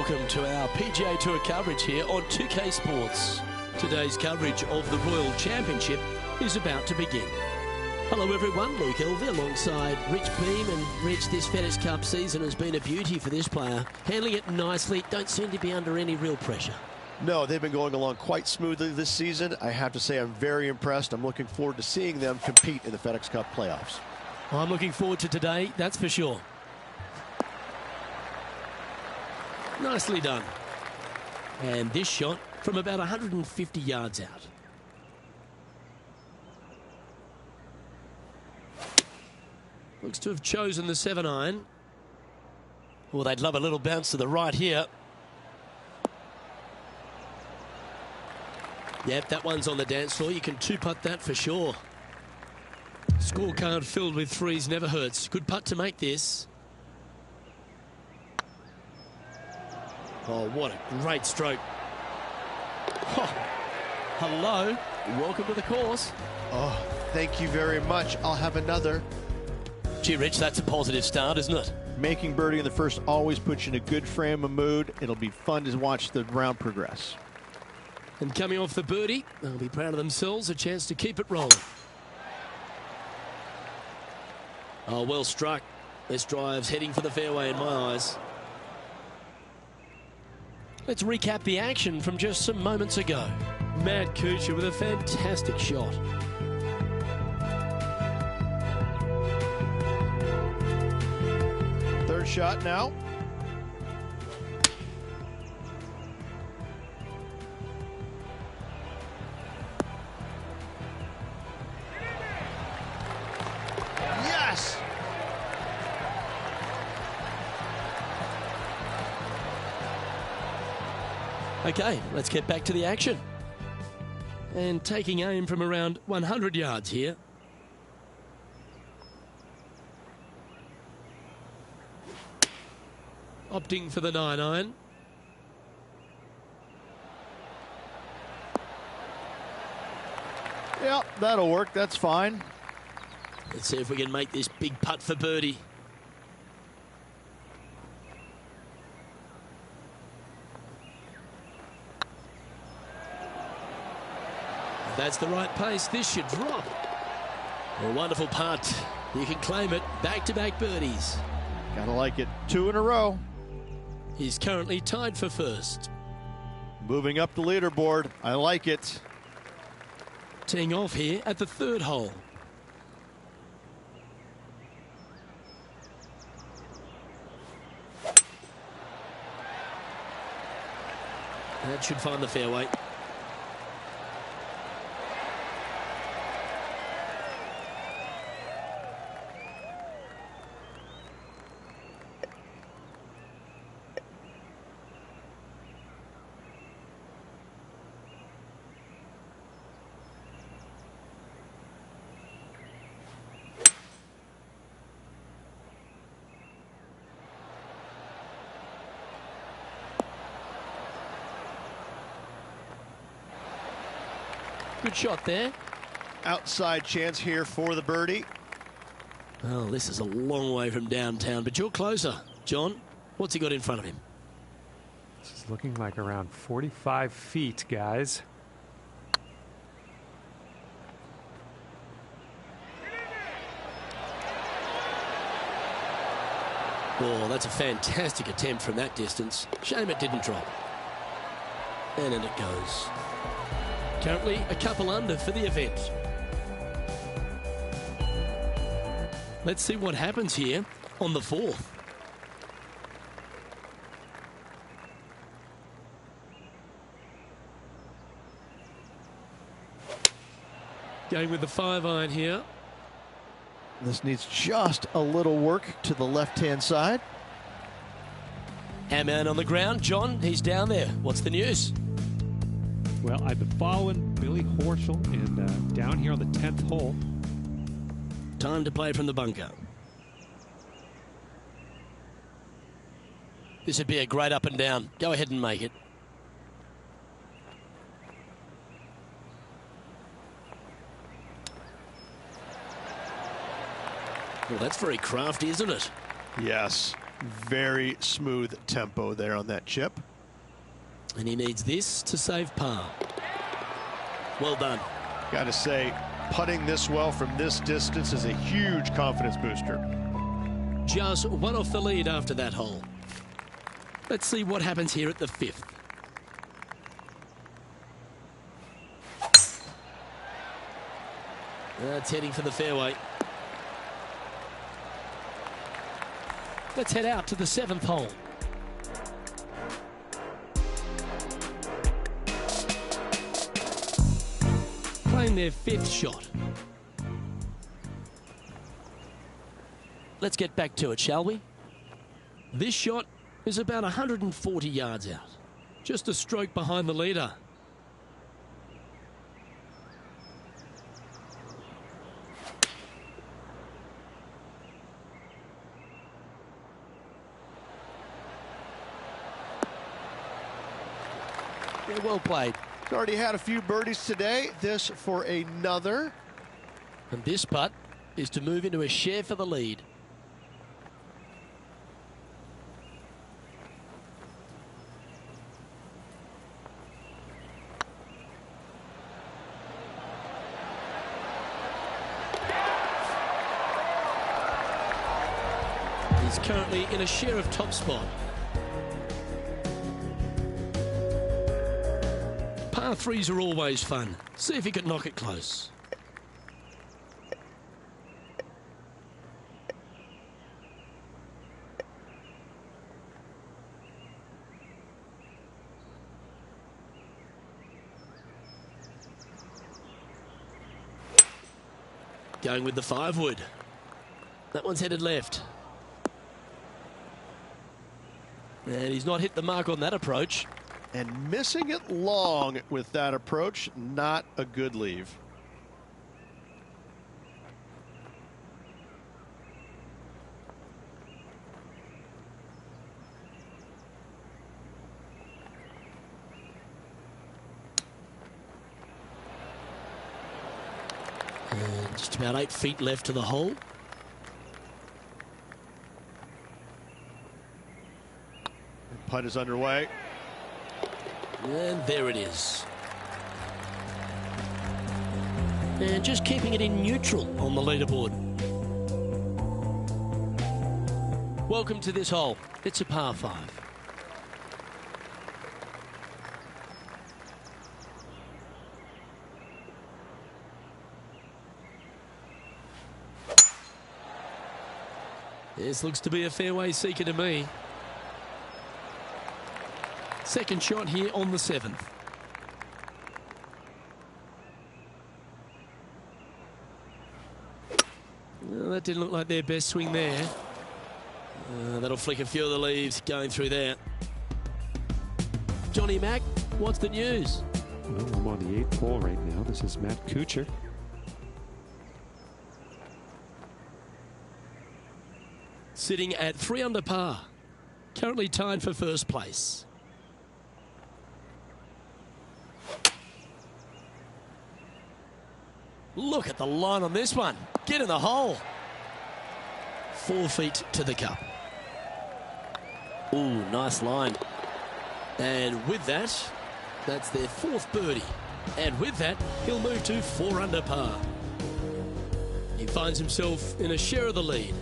welcome to our PGA Tour coverage here on 2K Sports. Today's coverage of the Royal Championship is about to begin. Hello everyone, Luke Elvey alongside Rich Beam, and Rich, this FedEx Cup season has been a beauty for this player. Handling it nicely, don't seem to be under any real pressure. No, they've been going along quite smoothly this season. I have to say I'm very impressed. I'm looking forward to seeing them compete in the FedEx Cup playoffs. Well, I'm looking forward to today, that's for sure. Nicely done. And this shot from about 150 yards out. Looks to have chosen the 7-iron. Well, they'd love a little bounce to the right here. Yep, that one's on the dance floor. You can two-putt that for sure. Scorecard filled with threes never hurts. Good putt to make this. Oh, what a great stroke. Oh, hello. Welcome to the course. Oh, thank you very much. I'll have another. Gee, Rich, that's a positive start, isn't it? Making birdie in the first always puts you in a good frame of mood. It'll be fun to watch the round progress. And coming off the birdie, they'll be proud of themselves. A chance to keep it rolling. Oh, well struck. This drive's heading for the fairway in my eyes. Let's recap the action from just some moments ago. Matt Kuchar with a fantastic shot. Third shot now. Yes! Okay, let's get back to the action. And taking aim from around 100 yards here. Opting for the 9-iron. Yeah, that'll work. That's fine. Let's see if we can make this big putt for birdie. That's the right pace. This should drop. A wonderful putt. You can claim it. Back-to-back birdies. Gotta like it. 2 in a row. He's currently tied for first. Moving up the leaderboard. I like it. Teeing off here at the third hole. That should find the fairway. Good shot there. Outside chance here for the birdie. Well, this is a long way from downtown, but you're closer. John, what's he got in front of him? This is looking like around 45 feet, guys. Oh, that's a fantastic attempt from that distance. Shame it didn't drop. And in it goes. Currently a couple under for the event. Let's see what happens here on the fourth. Going with the 5-iron here. This needs just a little work to the left-hand side. Hamman on the ground. John, he's down there. What's the news? Well, I've been following Billy Horschel and down here on the 10th hole. Time to play from the bunker. This would be a great up and down. Go ahead and make it. Well, that's very crafty, isn't it? Yes. Very smooth tempo there on that chip. And he needs this to save par. Well done. Got to say, putting this well from this distance is a huge confidence booster. Just one off the lead after that hole. Let's see what happens here at the 5th. That's heading for the fairway. Let's head out to the 7th hole. Playing their 5th shot. Let's get back to it, shall we? This shot is about 140 yards out. Just a stroke behind the leader. Yeah, well played. Already had a few birdies today. This for another. And this putt is to move into a share for the lead. He's currently in a share of top spot. Par 3s are always fun. See if he can knock it close. Going with the 5-wood. That one's headed left. And he's not hit the mark on that approach. And missing it long with that approach, not a good leave. And just about 8 feet left to the hole. The putt is underway. And there it is. And just keeping it in neutral on the leaderboard. Welcome to this hole. It's a par 5. This looks to be a fairway seeker to me. Second shot here on the 7th. Well, that didn't look like their best swing there. That'll flick a few of the leaves going through there. Johnny Mack, what's the news? Well, I'm on the 8th hole right now. This is Matt Kuchar. Sitting at 3 under par. Currently tied for first place. Look at the line on this one. Get in the hole. 4 feet to the cup. Ooh, nice line. And with that, that's their 4th birdie. And with that, he'll move to 4 under par. He finds himself in a share of the lead.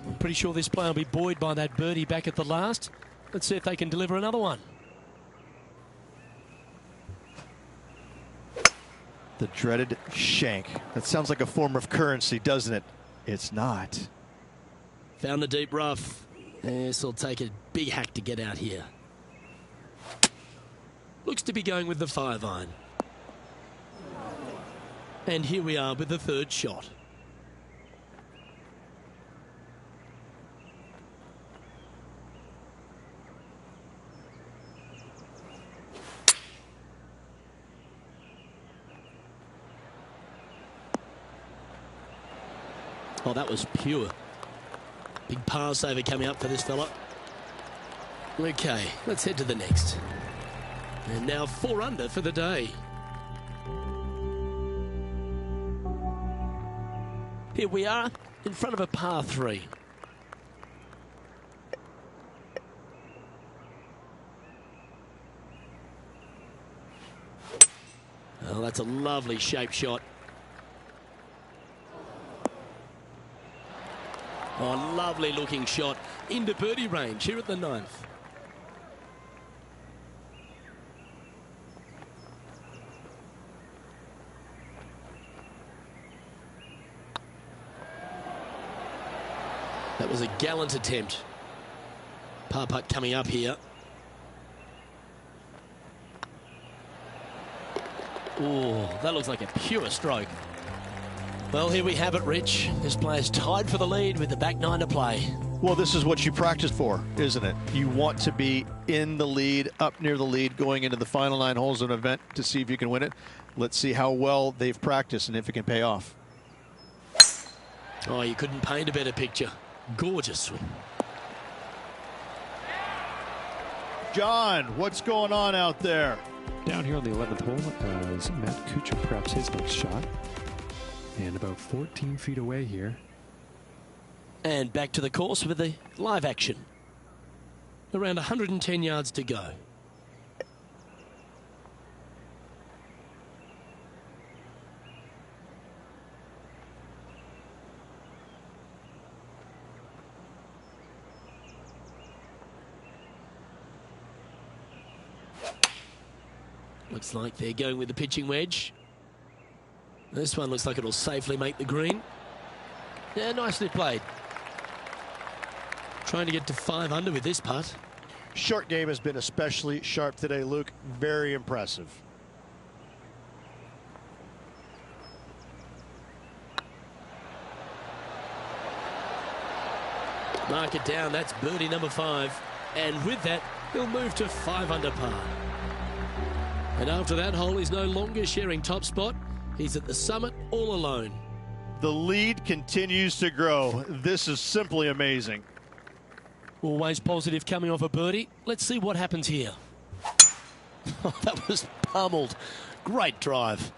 I'm pretty sure this player will be buoyed by that birdie back at the last. Let's see if they can deliver another one. The dreaded shank. That sounds like a form of currency, doesn't it? It's not. Found the deep rough. This will take a big hack to get out here. Looks to be going with the 5-iron. And here we are with the 3rd shot. Oh, that was pure. Big par saver coming up for this fella. Okay, let's head to the next. And now 4 under for the day. Here we are in front of a par 3. Oh, that's a lovely shape shot. Oh, lovely looking shot into birdie range here at the 9th. That was a gallant attempt. Par putt coming up here. Oh, that looks like a pure stroke. Well, here we have it, Rich. This player's tied for the lead with the back 9 to play. Well, this is what you practiced for, isn't it? You want to be in the lead, up near the lead, going into the final 9 holes of an event to see if you can win it. Let's see how well they've practiced and if it can pay off. Oh, you couldn't paint a better picture. Gorgeous swing. John, what's going on out there? Down here on the 11th hole as Matt Kuchar preps his next shot. And about 14 feet away here. And back to the course with the live action. Around 110 yards to go. Looks like they're going with the pitching wedge. This one looks like it'll safely make the green. Yeah, nicely played. Trying to get to 5 under with this putt. Short game has been especially sharp today, Luke. Very impressive. Mark it down. That's birdie number 5. And with that, he'll move to 5 under par. And after that hole, he's no longer sharing top spot. He's at the summit all alone. The lead continues to grow. This is simply amazing. Always positive coming off a birdie. Let's see what happens here. Oh, that was pummeled. Great drive.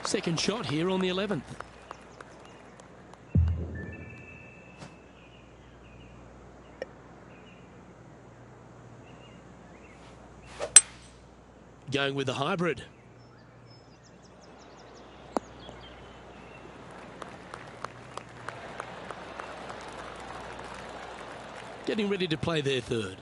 Second shot here on the 11th. Going with the hybrid. Getting ready to play their third.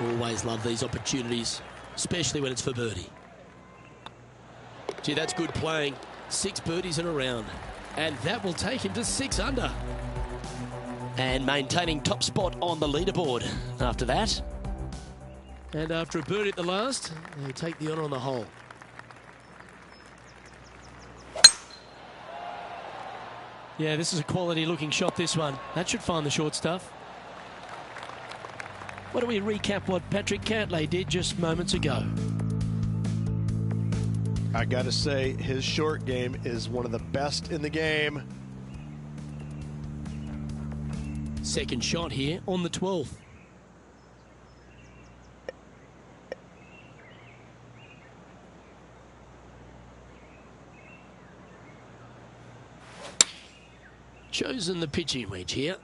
Always love these opportunities, especially when it's for birdie. Gee, that's good playing. 6 birdies in a round. And that will take him to 6 under. And maintaining top spot on the leaderboard after that. And after a birdie at the last, they take the honour on the hole. Yeah, this is a quality looking shot, this one. That should find the short stuff. Why don't we recap what Patrick Cantlay did just moments ago? I got to say, his short game is one of the best in the game. Second shot here on the 12th. Chosen the pitching wedge here.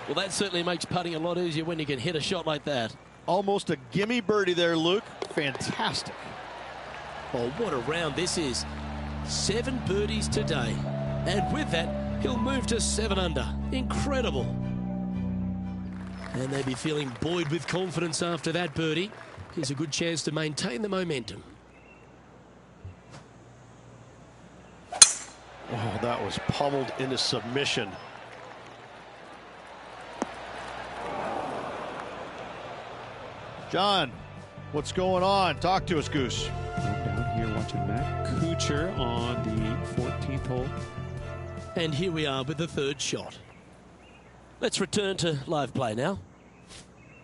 Well, that certainly makes putting a lot easier when you can hit a shot like that. Almost a gimme birdie there, Luke. Fantastic. Oh, what a round this is. 7 birdies today. And with that, he'll move to 7 under. Incredible. And they'll be feeling buoyed with confidence after that birdie. Here's a good chance to maintain the momentum. Oh, that was pummeled into submission. John, what's going on? Talk to us, Goose. I'm down here watching Matt Kuchar on the 14th hole. And here we are with the third shot. Let's return to live play now.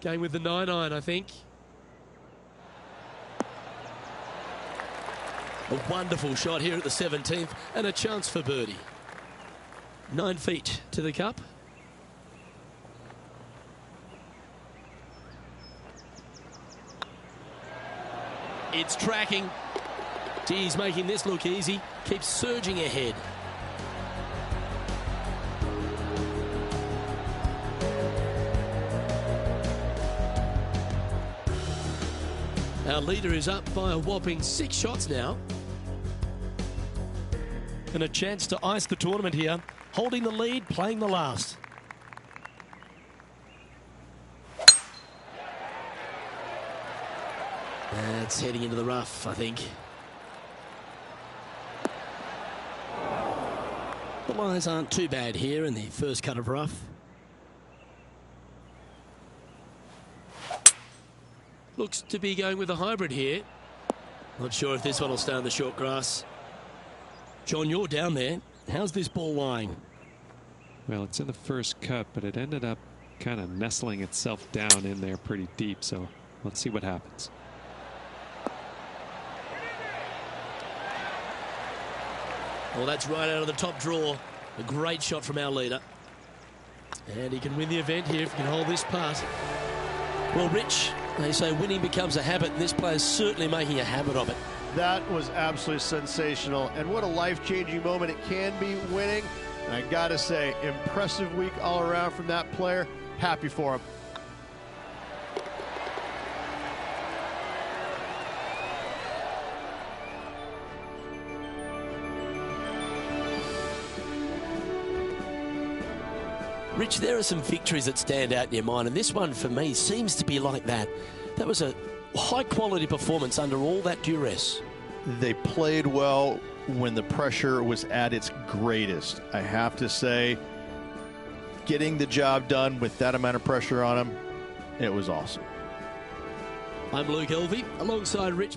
Going with the 9-iron, I think. A wonderful shot here at the 17th and a chance for birdie. 9 feet to the cup. It's tracking. He's making this look easy. Keeps surging ahead. Our leader is up by a whopping 6 shots now. And a chance to ice the tournament here. Holding the lead, playing the last. That's heading into the rough, I think. The lies aren't too bad here in the first cut of rough. Looks to be going with a hybrid here. Not sure if this one will stay on the short grass. John, you're down there. How's this ball lying? Well, it's in the first cut, but it ended up kind of nestling itself down in there pretty deep. So let's see what happens. Well, that's right out of the top draw. A great shot from our leader. And he can win the event here if he can hold this putt. Well, Rich, they say winning becomes a habit, and this player's certainly making a habit of it. That was absolutely sensational, and what a life-changing moment it can be winning. And I gotta say, impressive week all around from that player. Happy for him. Rich, there are some victories that stand out in your mind, and this one for me seems to be like that. That was a high-quality performance under all that duress. They played well when the pressure was at its greatest. I have to say, getting the job done with that amount of pressure on them, it was awesome. I'm Luke Elvey, alongside Rich.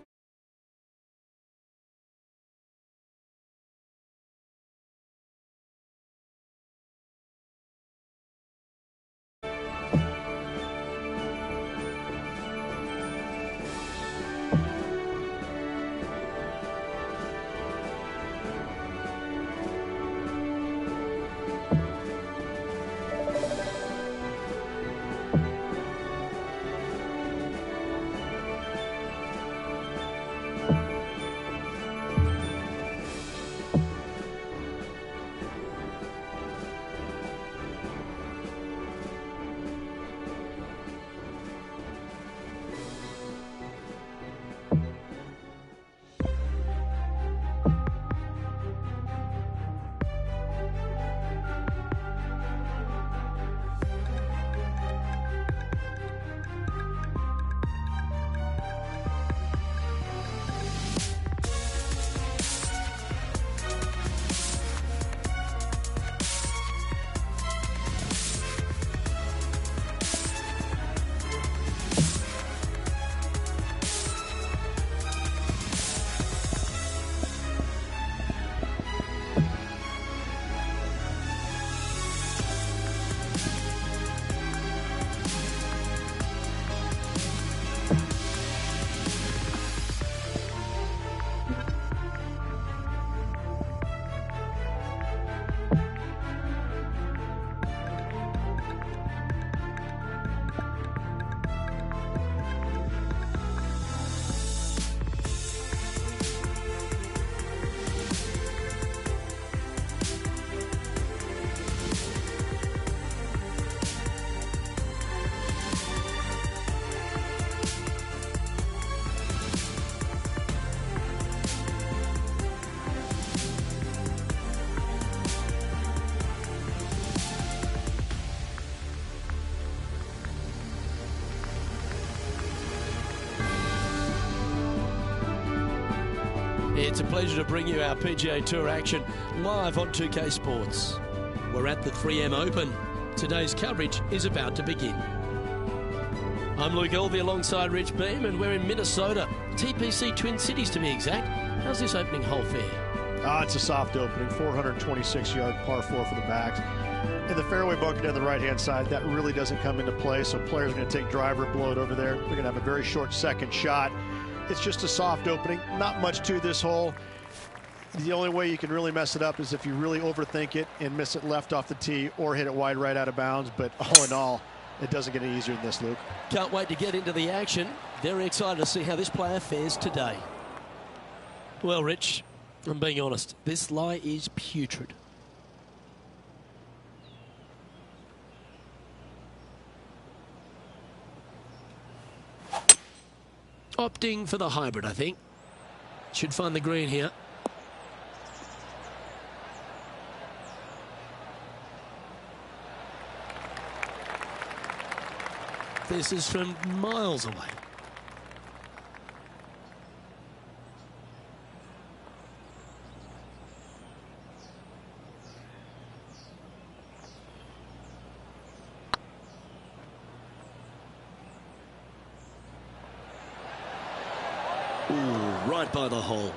It's a pleasure to bring you our PGA Tour action live on 2K Sports. We're at the 3M Open. Today's coverage is about to begin. I'm Luke Elvey alongside Rich Beam, and we're in Minnesota, TPC Twin Cities to be exact. How's this opening hole fare? It's a soft opening, 426-yard par 4 for the backs. In the fairway bunker down the right-hand side, that really doesn't come into play, so players are going to take driver, blow it over there. They're going to have a very short second shot. It's just a soft opening, not much to this hole. The only way you can really mess it up is if you really overthink it and miss it left off the tee or hit it wide right out of bounds, but all in all, it doesn't get any easier than this, Luke. Can't wait to get into the action. Very excited to see how this player fares today. Well, Rich, I'm being honest, this lie is putrid. Opting for the hybrid, I think. Should find the green here. This is from miles away. Ooh, right by the hole.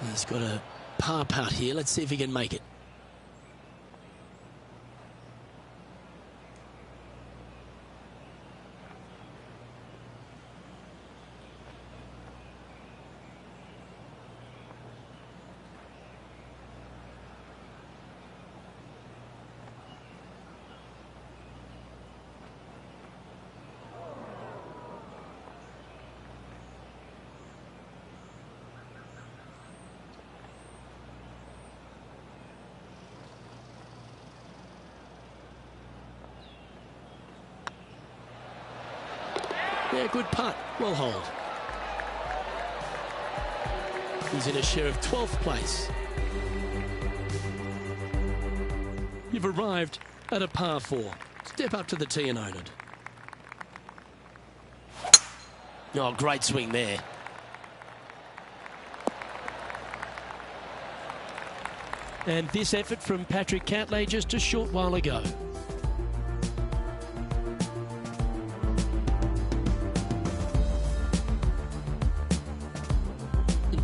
He's got a par putt here. Let's see if he can make it. Yeah, good putt. Well hold. He's in a share of 12th place. You've arrived at a par 4. Step up to the tee and own it. Oh, great swing there. And this effort from Patrick Cantlay just a short while ago.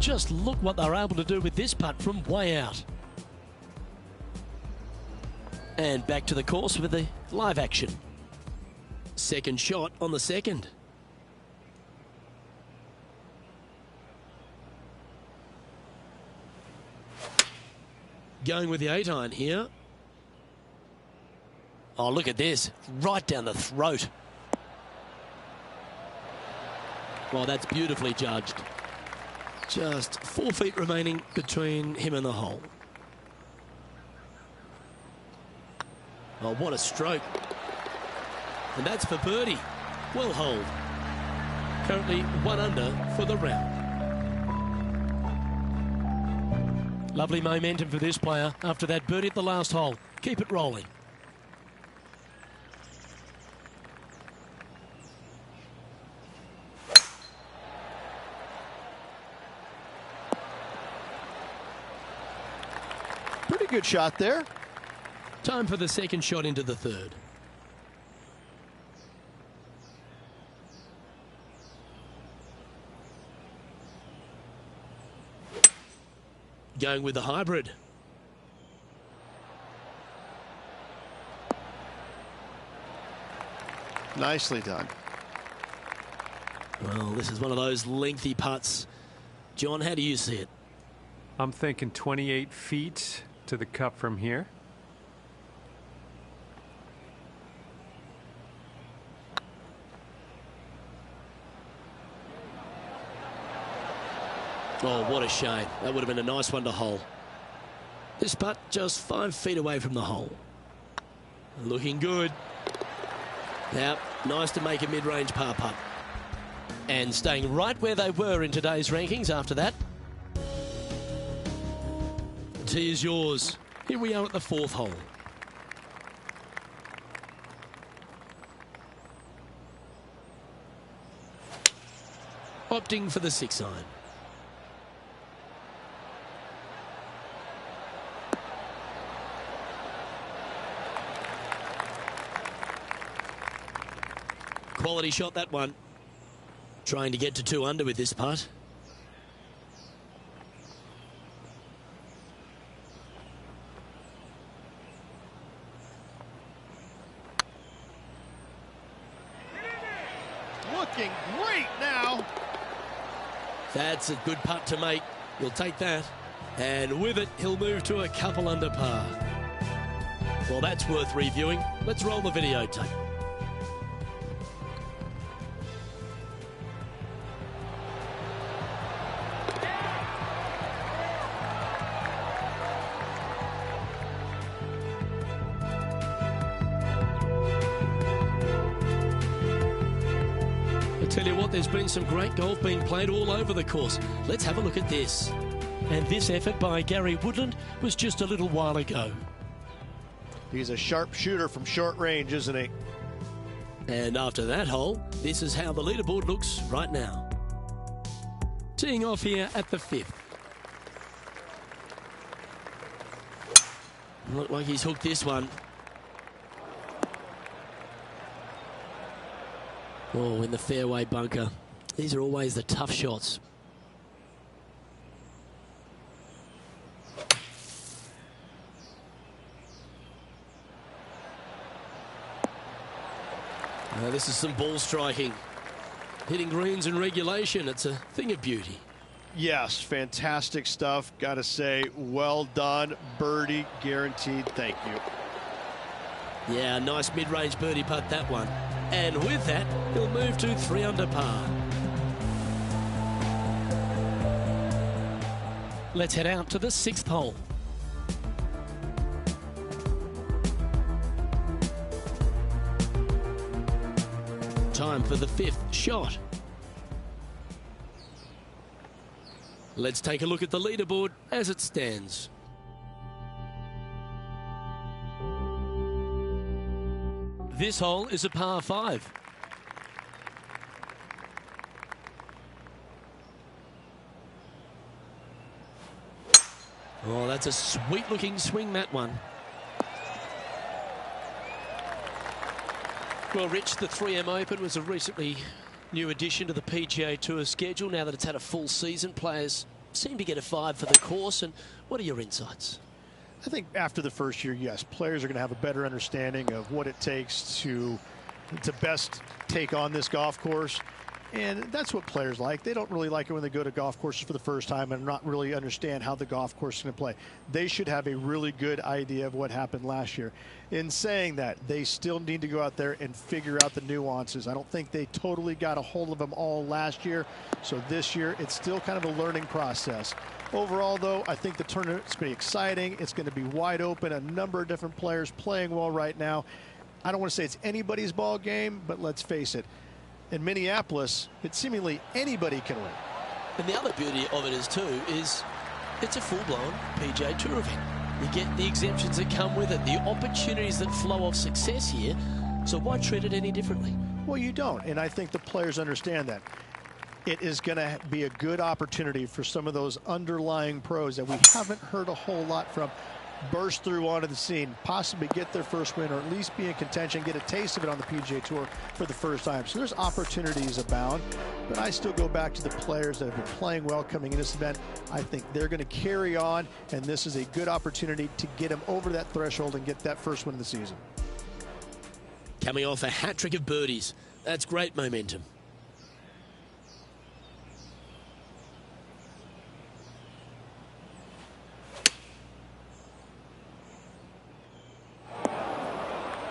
Just look what they're able to do with this putt from way out. And back to the course with the live action. Second shot on the second. Going with the 8-iron here. Oh, look at this. Right down the throat. Well, that's beautifully judged. Just 4 feet remaining between him and the hole. Oh, what a stroke. And that's for birdie. Well holed. Currently 1 under for the round. Lovely momentum for this player after that birdie at the last hole. Keep it rolling. Pretty good shot there. Time for the second shot into the third. Going with the hybrid. Nicely done. Well, this is one of those lengthy putts. John, how do you see it? I'm thinking 28 feet to the cup from here. Oh, what a shame. That would have been a nice one to hole. This putt just 5 feet away from the hole. Looking good. Now, nice to make a mid-range par putt. And staying right where they were in today's rankings after that. The tee is yours. Here we are at the 4th hole. Opting for the 6-iron. Quality shot, that one. Trying to get to 2 under with this putt. looking great now. That's a good putt to make. He'll take that. And with it, he'll move to a couple under par. Well, that's worth reviewing. Let's roll the videotape. Tell you what, there's been some great golf being played all over the course. Let's have a look at this. And this effort by Gary Woodland was just a little while ago. He's a sharp shooter from short range, isn't he? And after that hole, this is how the leaderboard looks right now. Teeing off here at the 5th. Look like he's hooked this one. Oh, in the fairway bunker. These are always the tough shots. Now, this is some ball striking. Hitting greens in regulation, it's a thing of beauty. Yes, fantastic stuff. Got to say, well done. Birdie guaranteed. Thank you. Yeah, nice mid-range birdie putt, that one. And with that, he'll move to 3 under par. Let's head out to the 6th hole. Time for the 5th shot. Let's take a look at the leaderboard as it stands. This hole is a par 5. Oh, that's a sweet-looking swing, that one. Well, Rich, the 3M Open was a recently new addition to the PGA Tour schedule. Now that it's had a full season, players seem to get a vibe for the course. And what are your insights? I think after the first year, yes, players are going to have a better understanding of what it takes to best take on this golf course. And that's what players like. They don't really like it when they go to golf courses for the first time and not really understand how the golf course is going to play. They should have a really good idea of what happened last year. In saying that, they still need to go out there and figure out the nuances. I don't think they totally got a hold of them all last year. So this year, it's still kind of a learning process. Overall, though, I think the tournament's going to be exciting. It's going to be wide open. A number of different players playing well right now. I don't want to say it's anybody's ball game, but let's face it. In Minneapolis, it seemingly anybody can win. And the other beauty of it is, too, is it's a full-blown PGA Tour event. You get the exemptions that come with it, the opportunities that flow of success here. So why treat it any differently? Well, you don't, and I think the players understand that. It is going to be a good opportunity for some of those underlying pros that we haven't heard a whole lot from burst through onto the scene, possibly get their first win or at least be in contention, get a taste of it on the PGA Tour for the first time. So there's opportunities abound, but I still go back to the players that have been playing well coming in this event. I think they're going to carry on, and this is a good opportunity to get them over that threshold and get that first win of the season. Coming off a hat-trick of birdies. That's great momentum.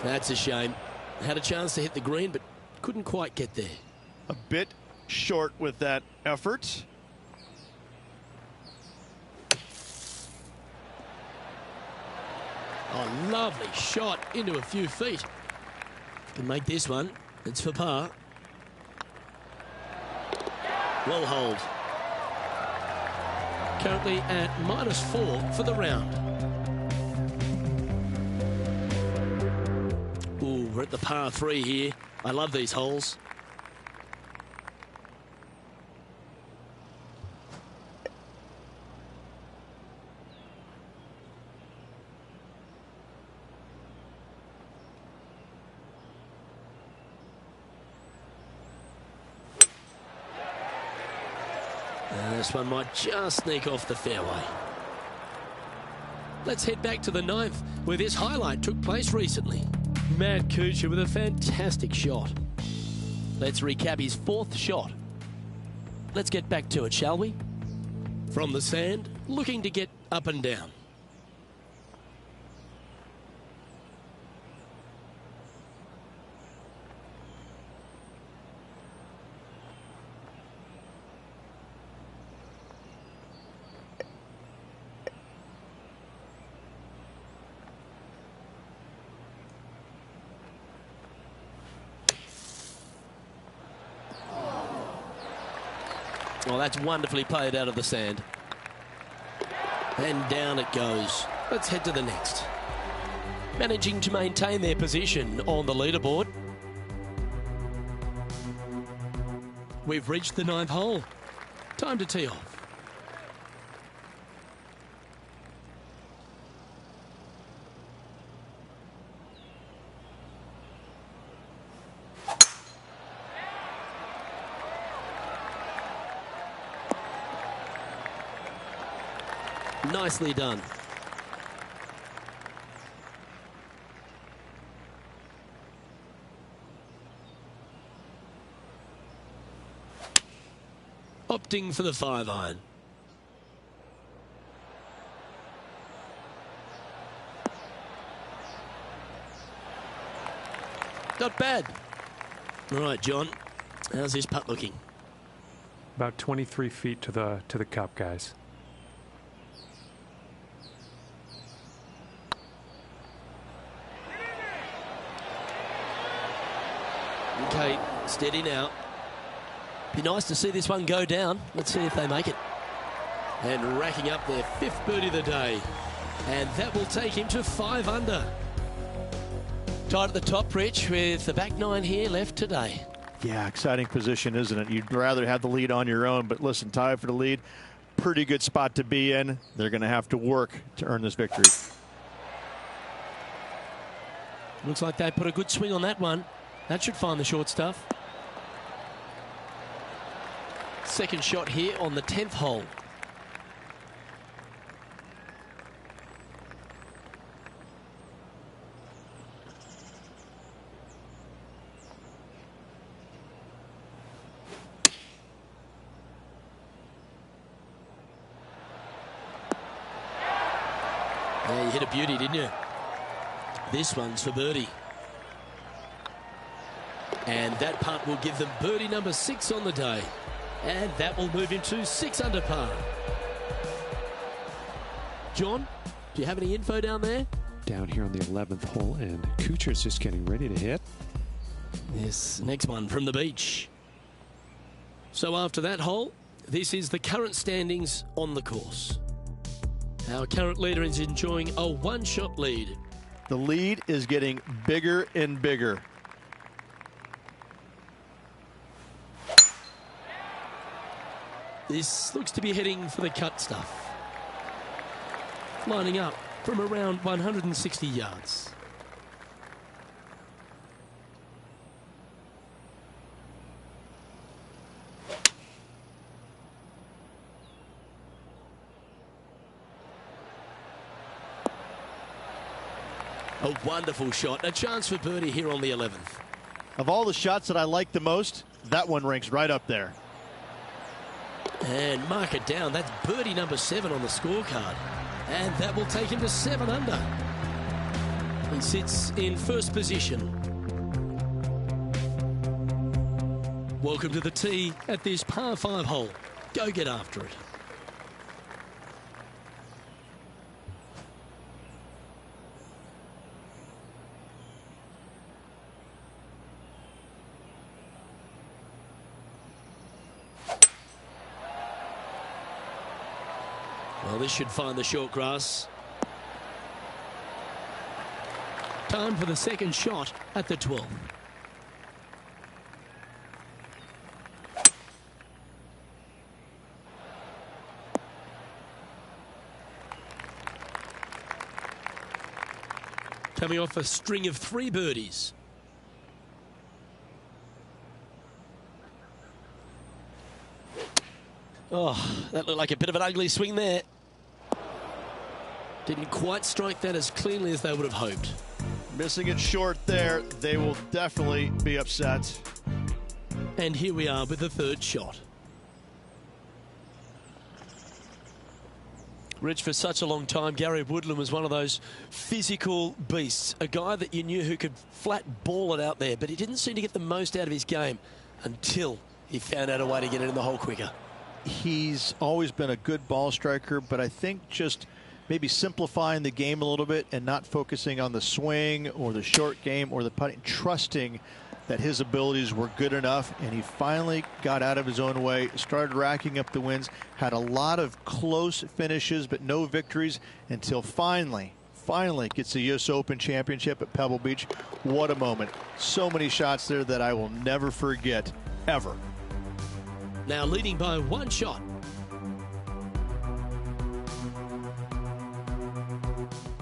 That's a shame. Had a chance to hit the green, but couldn't quite get there. A bit short with that effort. Oh, lovely shot into a few feet. Can make this one. It's for par. Well hold. Currently at -4 for the round. Ooh, we're at the par 3 here. I love these holes. This one might just sneak off the fairway. Let's head back to the 9th, where this highlight took place recently. Matt Kuchar with a fantastic shot. Let's recap his fourth shot. Let's get back to it, shall we? From the sand, looking to get up and down. Well, that's wonderfully played out of the sand. And down it goes. Let's head to the next. Managing to maintain their position on the leaderboard. We've reached the 9th hole. Time to tee off. Nicely done. Opting for the 5-iron. Not bad. All right, John. How's this putt looking? About 23 feet to the cup, guys. Okay, steady now. Be nice to see this one go down. Let's see if they make it. And racking up their 5th birdie of the day. And that will take him to 5 under. Tied at the top, Rich, with the back 9 here left today. Yeah, exciting position, isn't it? You'd rather have the lead on your own, but listen, tied for the lead. Pretty good spot to be in. They're going to have to work to earn this victory. Looks like they put a good swing on that one. That should find the short stuff. Second shot here on the 10th hole. Yeah, you hit a beauty, didn't you? This one's for birdie. And that putt will give them birdie number 6 on the day. And that will move him to 6 under par. John, do you have any info down there? Down here on the 11th hole, and Kuchar's just getting ready to hit. Yes, next one from the beach. So after that hole, this is the current standings on the course. Our current leader is enjoying a 1-shot lead. The lead is getting bigger and bigger. This looks to be heading for the cut stuff. Lining up from around 160 yards. A wonderful shot. A chance for birdie here on the 11th. Of all the shots that I like the most, that one ranks right up there. And mark it down. That's birdie number 7 on the scorecard. And that will take him to 7 under. He sits in first position. Welcome to the tee at this par 5 hole. Go get after it. Well, this should find the short grass. Time for the second shot at the 12th. Coming off a string of 3 birdies. Oh, that looked like a bit of an ugly swing there. Didn't quite strike that as cleanly as they would have hoped. Missing it short there, they will definitely be upset. And here we are with the third shot. Rich, for such a long time, Gary Woodland was one of those physical beasts, a guy that you knew who could flat ball it out there, but he didn't seem to get the most out of his game until he found out a way to get it in the hole quicker. He's always been a good ball striker, but I think just maybe simplifying the game a little bit and not focusing on the swing or the short game or the putting, trusting that his abilities were good enough, and he finally got out of his own way, started racking up the wins, had a lot of close finishes but no victories until finally gets the U.S. Open Championship at Pebble Beach. What a moment. So many shots there that I will never forget, ever. Now leading by one shot.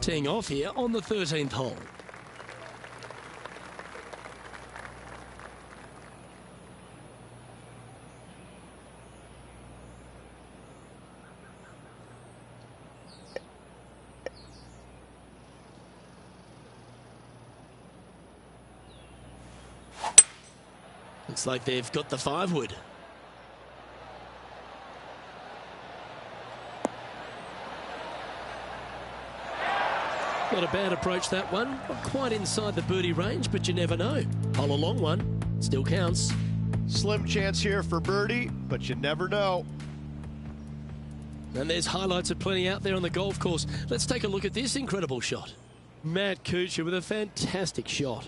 Teeing off here on the 13th hole. Looks like they've got the 5-wood. Not a bad approach, that one. Not quite inside the birdie range, but you never know. Hole a long one. Still counts. Slim chance here for birdie, but you never know. And there's highlights aplenty out there on the golf course. Let's take a look at this incredible shot. Matt Kuchar with a fantastic shot.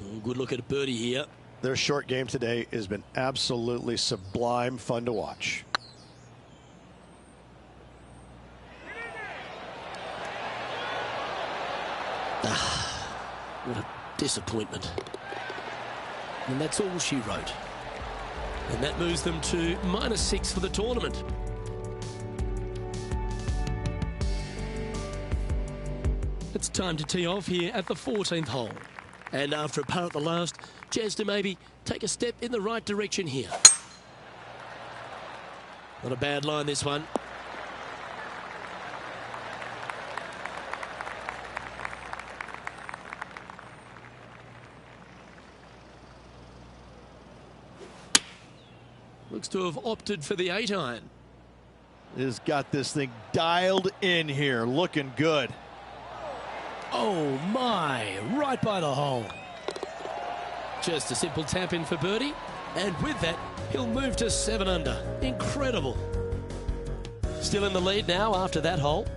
Oh, good look at a birdie here. Their short game today has been absolutely sublime fun to watch. What a disappointment. And that's all she wrote. And that moves them to -6 for the tournament. It's time to tee off here at the 14th hole. And after a par at the last, chance to maybe take a step in the right direction here. Not a bad line, this one. Looks to have opted for the 8-iron. Has got this thing dialed in here, looking good. Oh my, right by the hole. Just a simple tap in for birdie, and with that, he'll move to 7 under. Incredible. Still in the lead now after that hole.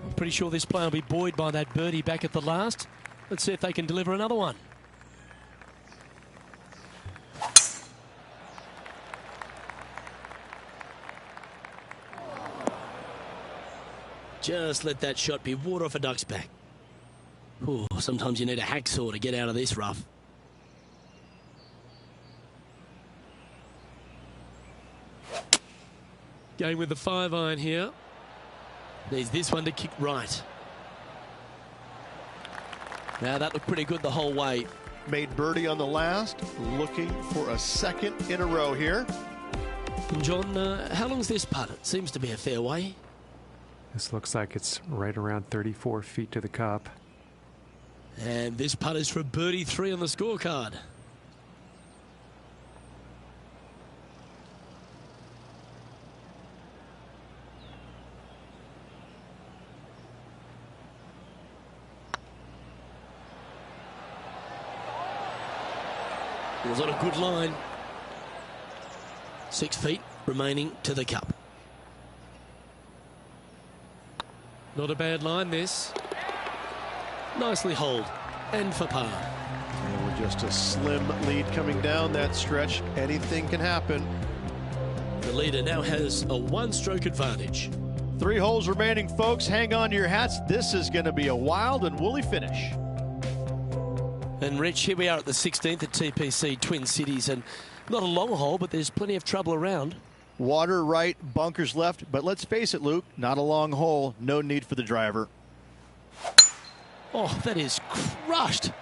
I'm pretty sure this player will be buoyed by that birdie back at the last. Let's see if they can deliver another one. Just let that shot be water off a duck's back. Ooh, sometimes you need a hacksaw to get out of this rough. Going with the 5-iron here. There's this one to kick right. Now that looked pretty good the whole way. Made birdie on the last, looking for a second in a row here. And John, how long's this putt? It seems to be a fair way. This looks like it's right around 34 feet to the cup. And this putt is for birdie 3 on the scorecard. It was on a good line. 6 feet remaining to the cup. Not a bad line, this. Nicely holed. And for par. And with just a slim lead coming down that stretch, anything can happen. The leader now has a 1-stroke advantage. 3 holes remaining, folks. Hang on to your hats. This is going to be a wild and woolly finish. And Rich, here we are at the 16th at TPC Twin Cities, and not a long hole, but there's plenty of trouble around. Water right, bunkers left, but let's face it, Luke, not a long hole, no need for the driver. Oh, that is crushed.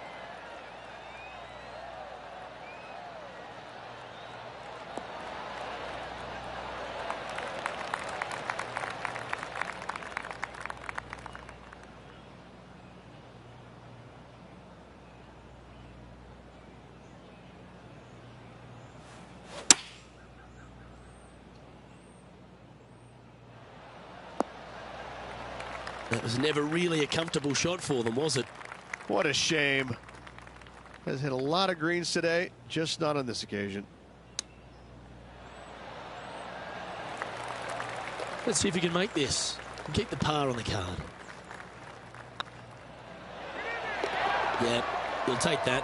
That was never really a comfortable shot for them, was it? What a shame. Has hit a lot of greens today, just not on this occasion. Let's see if he can make this and keep the par on the card. Yeah, he'll take that.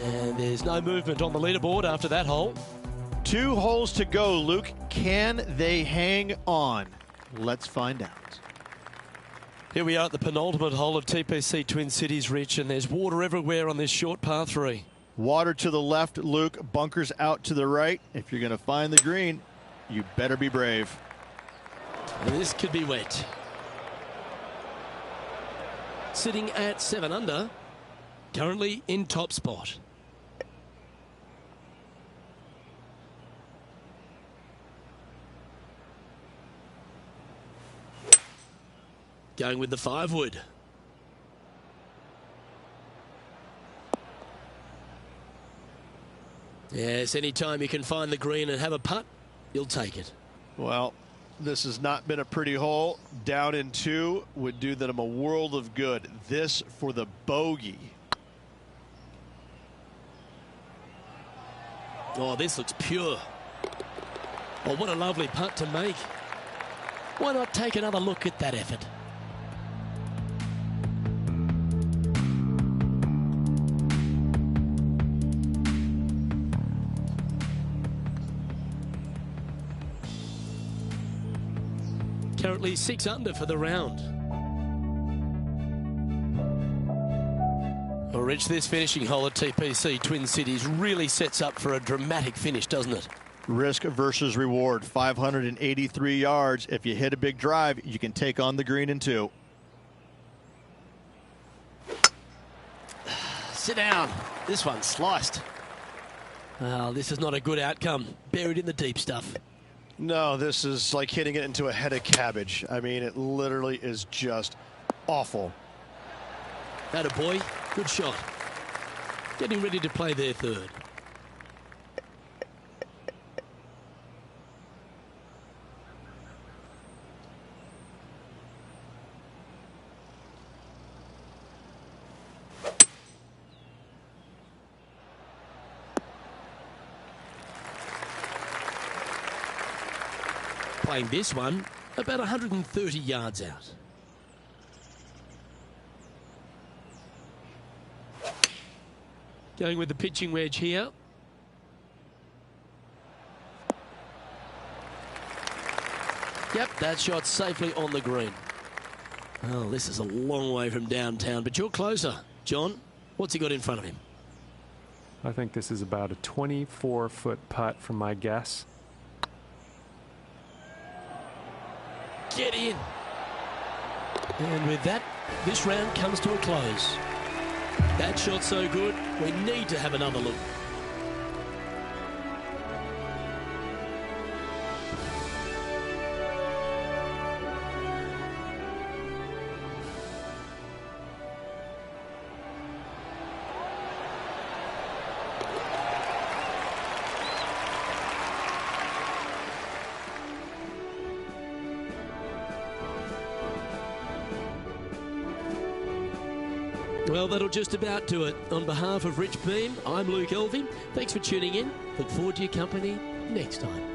And there's no movement on the leaderboard after that hole. 2 holes to go, Luke. Can they hang on? Let's find out. Here we are at the penultimate hole of TPC Twin Cities, Rich, and there's water everywhere on this short par 3. Water to the left, Luke. Bunkers out to the right. If you're going to find the green, you better be brave. And this could be wet. Sitting at 7 under, currently in top spot. Going with the 5-wood. Yes, anytime you can find the green and have a putt, you'll take it. Well, this has not been a pretty hole. Down in 2 would do them a world of good. This for the bogey. Oh, this looks pure. Oh, what a lovely putt to make. Why not take another look at that effort? Currently 6 under for the round. Well, Rich, this finishing hole at TPC Twin Cities really sets up for a dramatic finish, doesn't it? Risk versus reward. 583 yards. If you hit a big drive, you can take on the green in 2. Sit down. This one's sliced. Well, this is not a good outcome. Buried in the deep stuff. No, this is like hitting it into a head of cabbage. I mean, it literally is just awful. Atta boy, good shot. Getting ready to play their 3rd. Playing this one about 130 yards out. Going with the pitching wedge here. Yep, that shot safely on the green. Well, this is a long way from downtown, but you're closer. John, what's he got in front of him? I think this is about a 24-foot putt from my guess. Get in. And with that, this round comes to a close. That shot's so good, we need to have another look. Well, that'll just about do it. On behalf of Rich Beem, I'm Luke Elvy. Thanks for tuning in. Look forward to your company next time.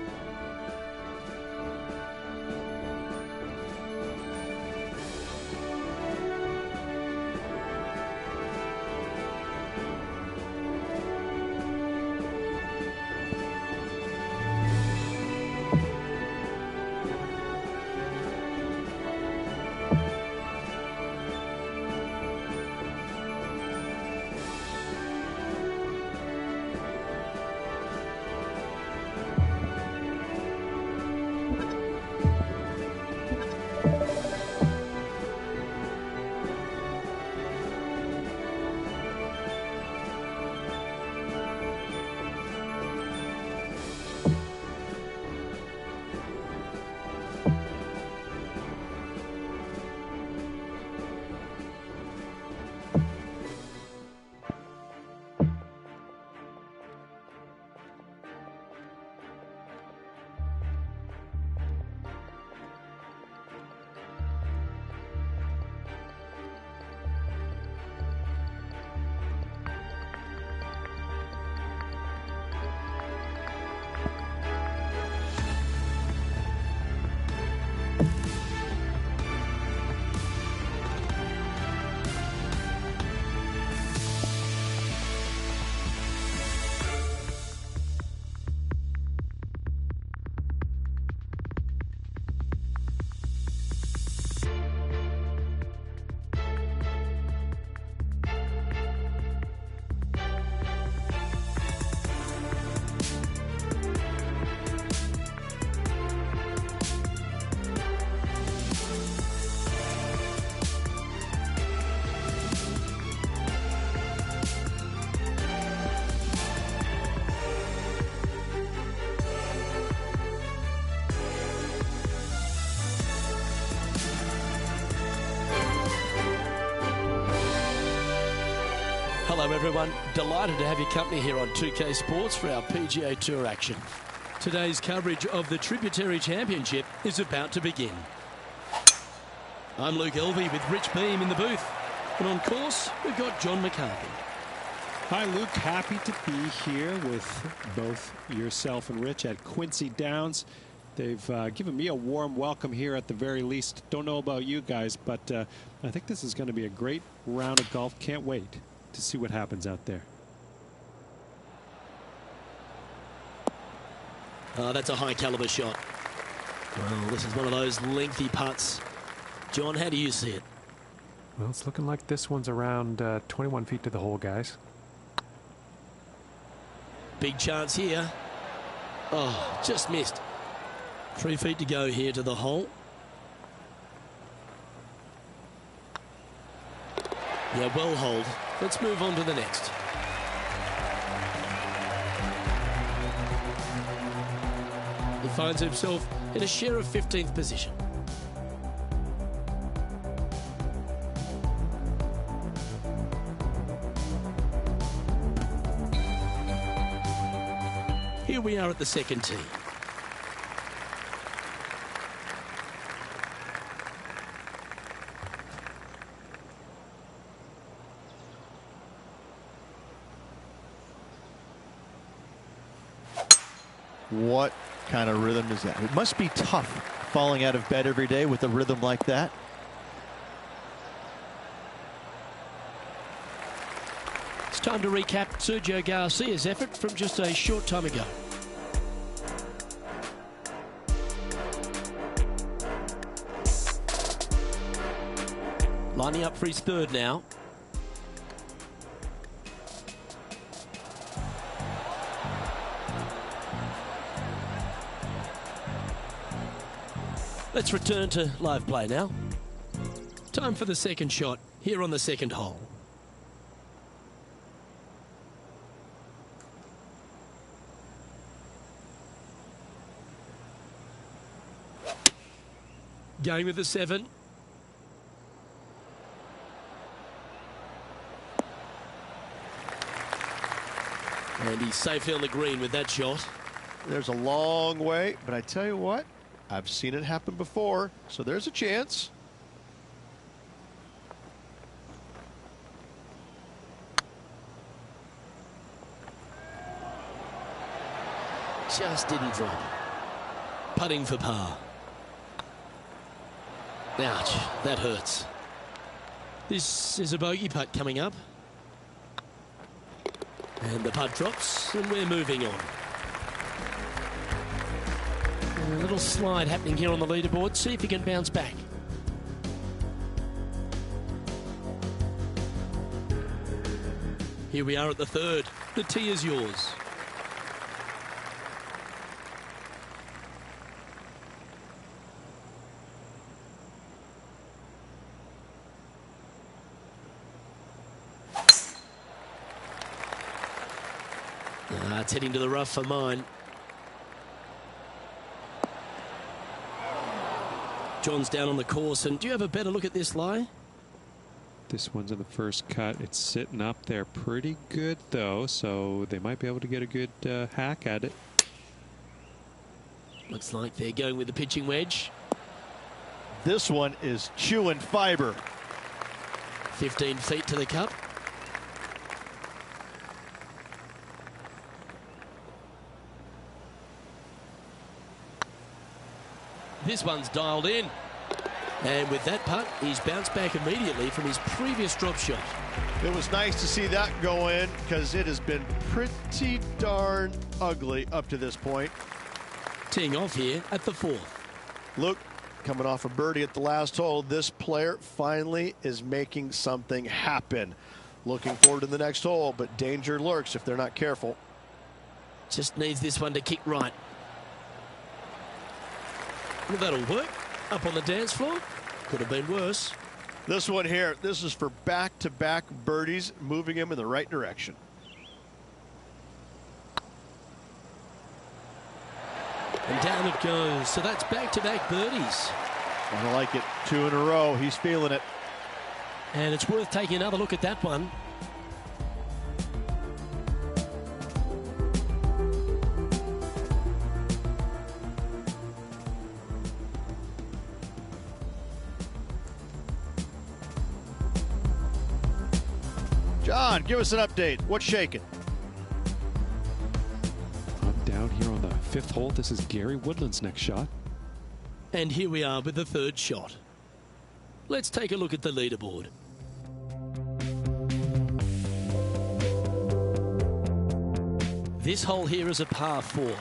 everyone. Delighted to have your company here on 2K Sports for our PGA Tour action. Today's coverage of the Tributary Championship is about to begin. I'm Luke Elvey with Rich Beam in the booth. And on course, we've got John McCarthy. Hi, Luke. Happy to be here with both yourself and Rich at Quincy Downs. They've given me a warm welcome here at the very least. Don't know about you guys, but I think this is going to be a great round of golf. Can't wait to see what happens out there. That's a high caliber shot. Well, this is one of those lengthy putts. John, how do you see it? Well, it's looking like this one's around 21 feet to the hole, guys. Big chance here. Oh, just missed. 3 feet to go here to the hole. Yeah, well holed. Let's move on to the next. He finds himself in a share of 15th position. Here we are at the second tee. What kind of rhythm is that? It must be tough falling out of bed every day with a rhythm like that. It's time to recap Sergio Garcia's effort from just a short time ago. Lining up for his third now. Let's return to live play now. Time for the second shot here on the second hole. Going with the 7. And he's safely on the green with that shot. There's a long way, but I tell you what, I've seen it happen before, so there's a chance. Just didn't drop. Putting for par. Ouch, that hurts. This is a bogey putt coming up. And the putt drops, and we're moving on. A little slide happening here on the leaderboard. See if he can bounce back. Here we are at the third. The tee is yours. It's heading to the rough for mine. John's down on the course, and do you have a better look at this lie? This one's in the first cut. It's sitting up there pretty good, though, so they might be able to get a good hack at it. Looks like they're going with the pitching wedge. This one is chewing fiber. 15 feet to the cup. This one's dialed in. And with that putt, he's bounced back immediately from his previous drop shot. It was nice to see that go in because it has been pretty darn ugly up to this point. Teeing off here at the 4th. Look, coming off a birdie at the last hole, this player finally is making something happen. Looking forward to the next hole, but danger lurks if they're not careful. Just needs this one to kick right. Well, that'll work. Up on the dance floor. Could have been worse. This one here, this is for back-to-back birdies, moving him in the right direction. And down it goes. So that's back-to-back birdies. I like it. 2 in a row. He's feeling it. And it's worth taking another look at that one. John, give us an update. What's shaking? I'm down here on the 5th hole. This is Gary Woodland's next shot. And here we are with the 3rd shot. Let's take a look at the leaderboard. This hole here is a par 4.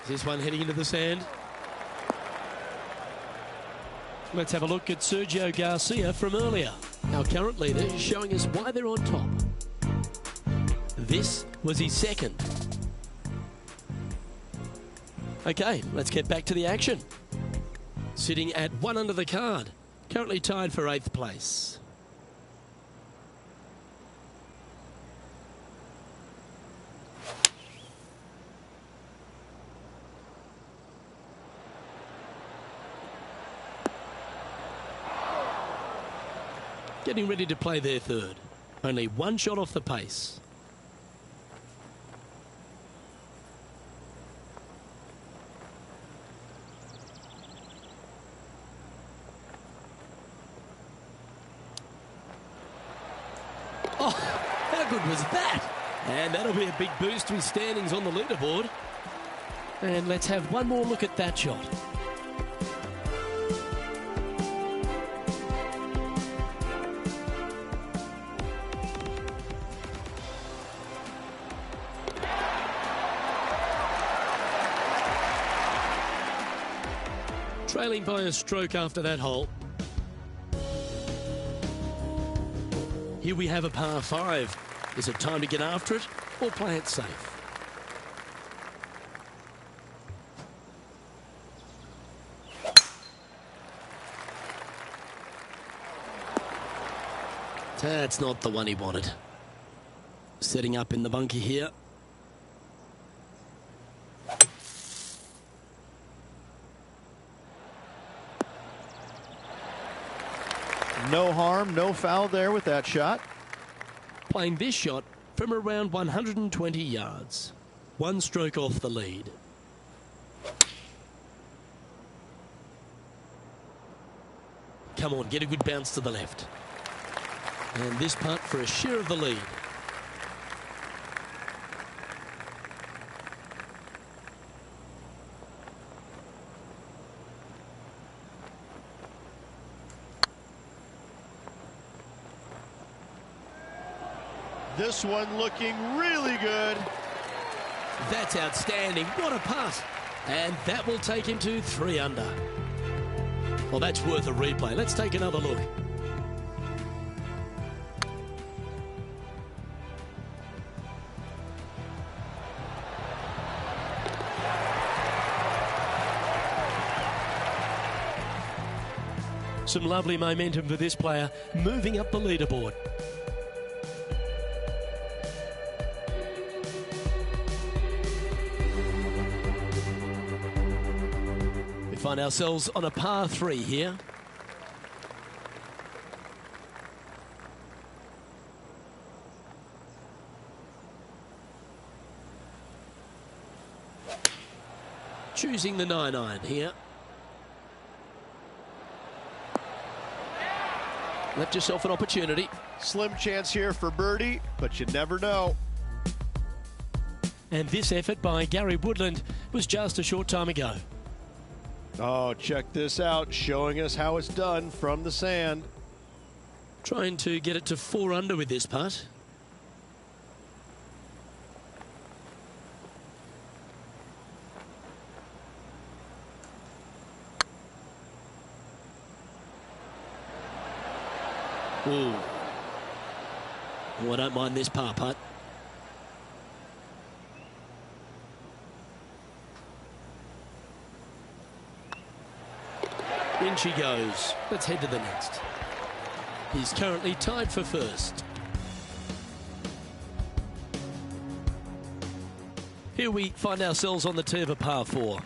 Is this one heading into the sand? Let's have a look at Sergio Garcia from earlier. Our current leader is showing us why they're on top. This was his 2nd. Okay, let's get back to the action. Sitting at 1 under the card, currently tied for 8th place. Getting ready to play their 3rd. Only 1 shot off the pace. Oh, how good was that? And that'll be a big boost to his standings on the leaderboard. And let's have one more look at that shot. Trailing by a stroke after that hole. Here we have a par 5. Is it time to get after it or play it safe? That's not the one he wanted. Setting up in the bunker here. No harm, no foul there with that shot. Playing this shot from around 120 yards. 1 stroke off the lead. Come on, get a good bounce to the left. And this putt for a share of the lead. This one looking really good. That's outstanding. What a putt. And that will take him to 3 under. Well, that's worth a replay. Let's take another look. Some lovely momentum for this player, moving up the leaderboard. We find ourselves on a par 3 here. Choosing the 9-iron here. Left yourself an opportunity. Slim chance here for birdie, but you never know. And this effort by Gary Woodland was just a short time ago. Oh, check this out, showing us how it's done from the sand. Trying to get it to 4 under with this putt. Ooh. Oh, I don't mind this par putt. In she goes. Let's head to the next. He's currently tied for first. Here we find ourselves on the tee of a par 4.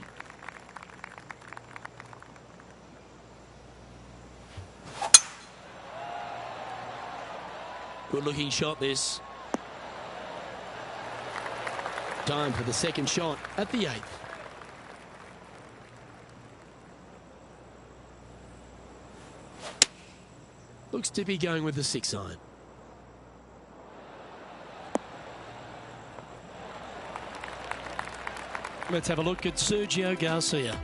Good looking shot this. Time for the second shot at the 8th. Looks to be going with the 6-iron. Let's have a look at Sergio Garcia.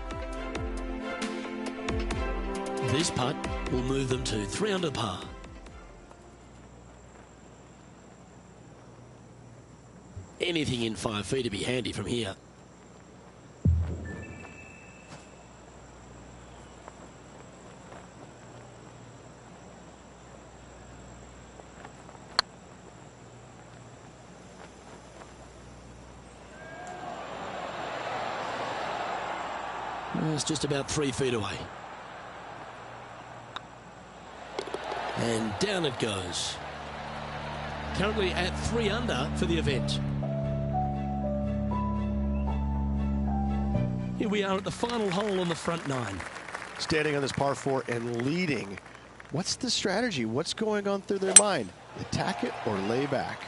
This putt will move them to 3 under par. Anything in 5 feet to be handy from here. It's just about 3 feet away. And down it goes. Currently at 3 under for the event. Here we are at the final hole on the front 9. Standing on this par 4 and leading. What's the strategy? What's going on through their mind? Attack it or lay back?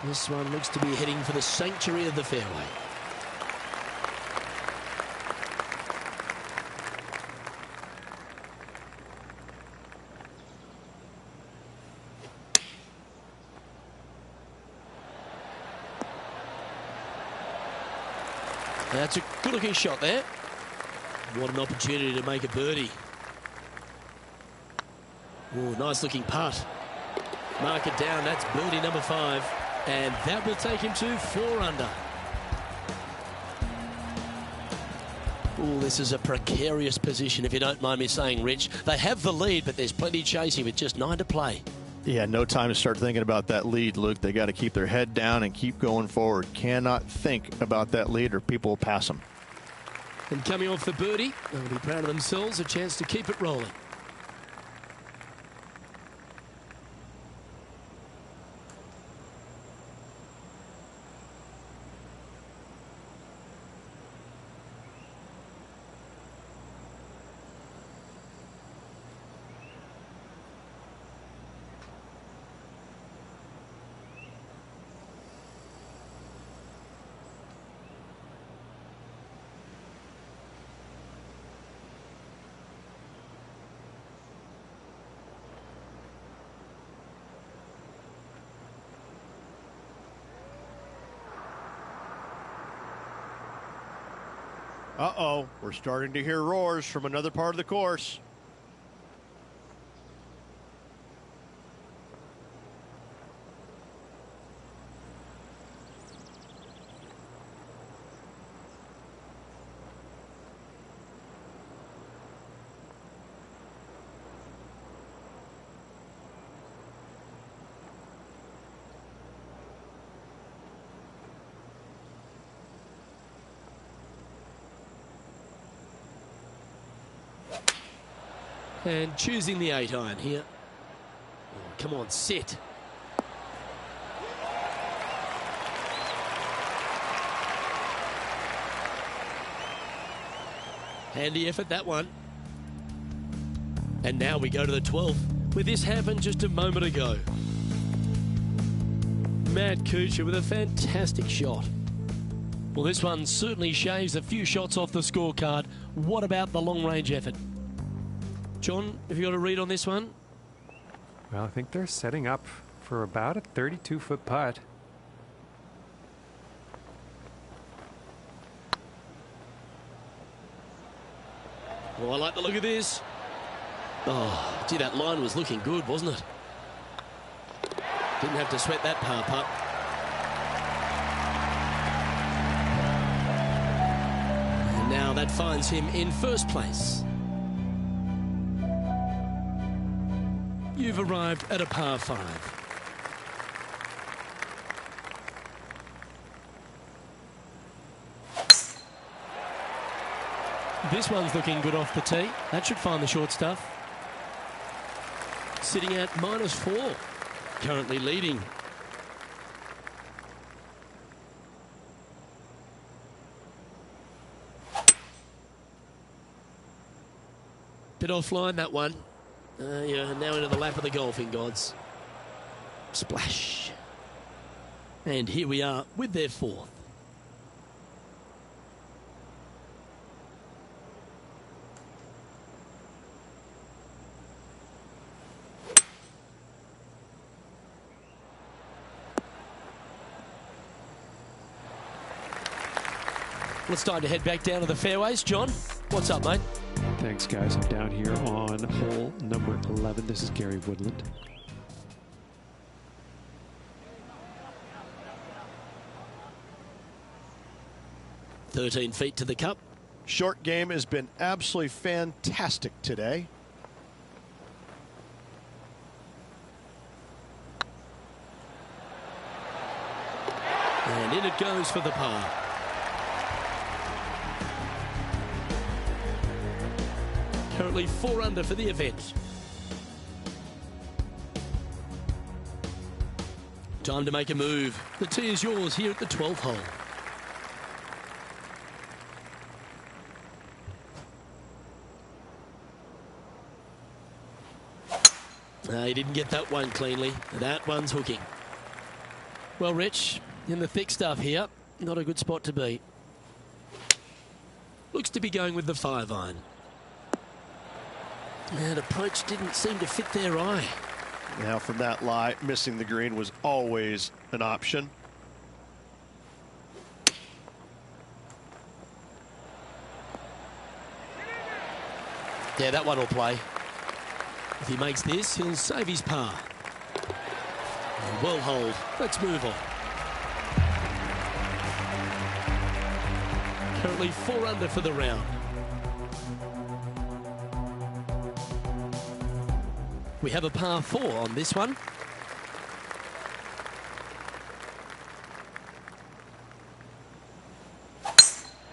This one looks to be heading for the sanctuary of the fairway. That's a good-looking shot there. What an opportunity to make a birdie. Oh, nice-looking putt. Mark it down. That's birdie number 5. And that will take him to 4 under. Oh, this is a precarious position, if you don't mind me saying, Rich. They have the lead, but there's plenty chasing with just 9 to play. Yeah, no time to start thinking about that lead, Luke. They got to keep their head down and keep going forward. Cannot think about that lead or people will pass them. And coming off the birdie, they'll be proud of themselves, a chance to keep it rolling. Uh-oh, we're starting to hear roars from another part of the course. And choosing the 8-iron here. Oh, come on, sit. Handy effort, that one. And now we go to the 12th, where this happened just a moment ago. Matt Kuchar with a fantastic shot. Well, this one certainly shaves a few shots off the scorecard. What about the long-range effort? John, have you got a read on this one? Well, I think they're setting up for about a 32-foot putt. Oh, I like the look of this. Oh, gee, that line was looking good, wasn't it? Didn't have to sweat that par putt. And now that finds him in first place. You've arrived at a par 5. This one's looking good off the tee. That should find the short stuff. Sitting at -4. Currently leading. Bit offline, that one. Yeah, now into the lap of the golfing gods. Splash. And here we are with their 4th. it's time to head back down to the fairways. John, what's up, mate? Thanks, guys. I'm down here on hole number 11. This is Gary Woodland. "13 feet to the cup." Short game has been absolutely fantastic today. And in it goes for the par. Currently 4 under for the event. Time to make a move. The tee is yours here at the 12th hole. He didn't get that one cleanly. That one's hooking. Well, Rich, in the thick stuff here, not a good spot to be. Looks to be going with the 5-iron. And approach didn't seem to fit their eye. Now from that lie, missing the green was always an option. Yeah, that one will play. If he makes this, he'll save his par. Well hold. Let's move on. Currently 4 under for the round. We have a par 4 on this one.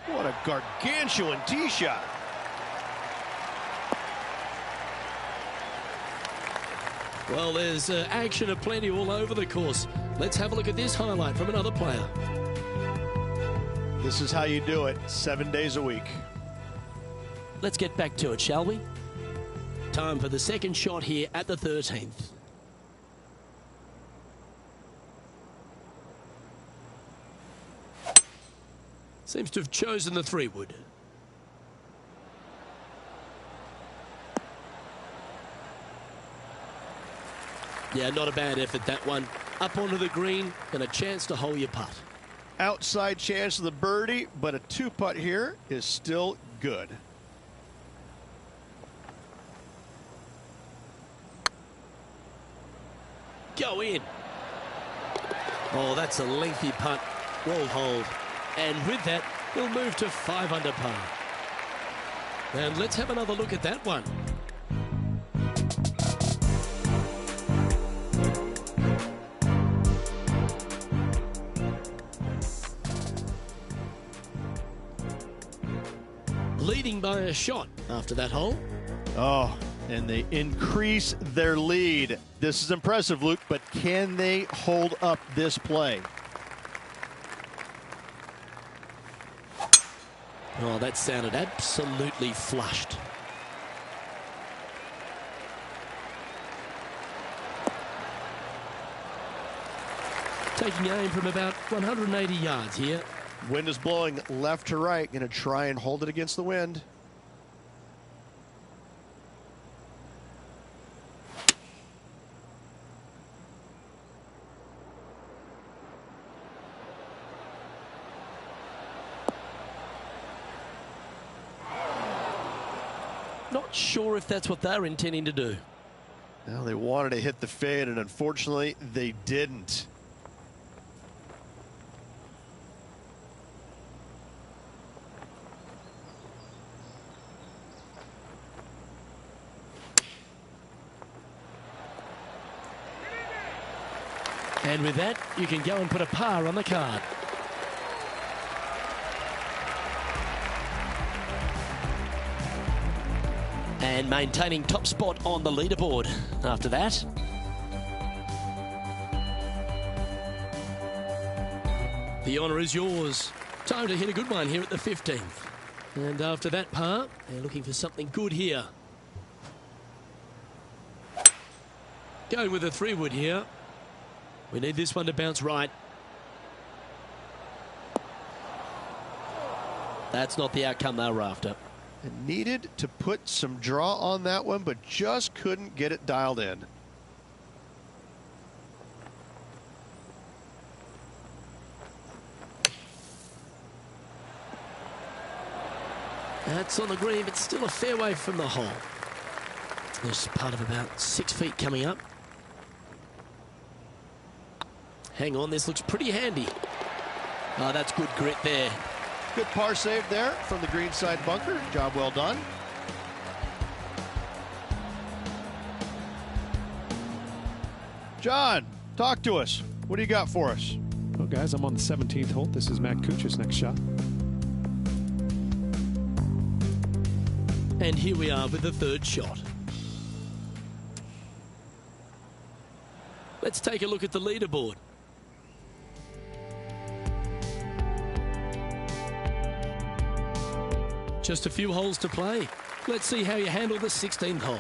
What a gargantuan tee shot. Well, there's action aplenty all over the course. Let's have a look at this highlight from another player. This is how you do it 7 days a week. Let's get back to it, shall we? Time for the second shot here at the 13th. Seems to have chosen the 3-wood. Yeah, not a bad effort, that one. Up onto the green and a chance to hole your putt. Outside chance of the birdie, but a 2-putt here is still good. Go in. Oh, that's a lengthy putt. Well hold. And with that, he'll move to 5 under par. And let's have another look at that one. Leading by a shot after that hole. Oh, and they increase their lead. This is impressive, Luke, but can they hold up this play? Oh, that sounded absolutely flushed. Taking aim from about 180 yards here. Wind is blowing left to right. Going to try and hold it against the wind. Not sure if that's what they're intending to do. Now they wanted to hit the fade, and unfortunately they didn't. And with that, you can go and put a par on the card. And maintaining top spot on the leaderboard after that. The honour is yours. Time to hit a good one here at the 15th. And after that par, they're looking for something good here. Going with a 3-wood here. We need this one to bounce right. That's not the outcome they were after. And needed to put some draw on that one, but just couldn't get it dialed in. That's on the green, but still a fair way from the hole. There's part of about 6 feet coming up. Hang on, this looks pretty handy. Oh, that's good grit there. Good par save there from the greenside bunker. Job well done. John, talk to us. What do you got for us? Well, guys, I'm on the 17th hole. This is Matt Kuchar's next shot. And here we are with the third shot. Let's take a look at the leaderboard. Just a few holes to play. Let's see how you handle the 16th hole.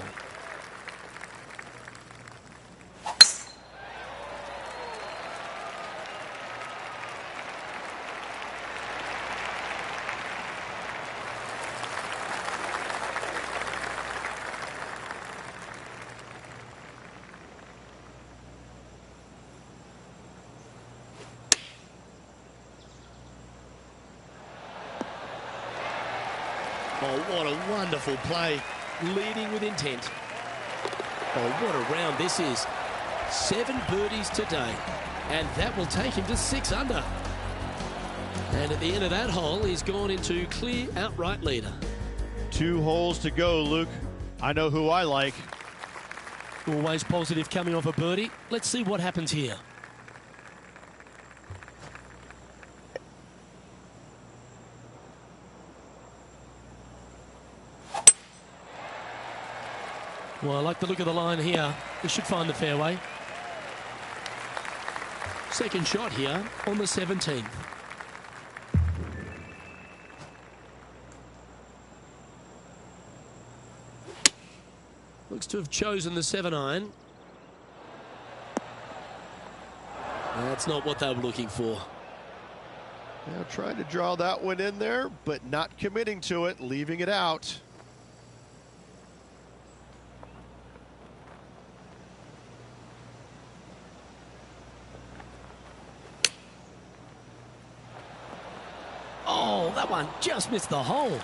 Oh, what a wonderful play. Leading with intent. Oh, what a round this is. 7 birdies today. And that will take him to 6 under. And at the end of that hole, he's gone into clear outright leader. 2 holes to go, Luke. I know who I like. Always positive coming off a birdie. Let's see what happens here. Well, I like the look of the line here. This should find the fairway. Second shot here on the 17th. Looks to have chosen the 7-iron. That's not what they were looking for. Now trying to draw that one in there, but not committing to it, leaving it out. Oh, that one just missed the hole.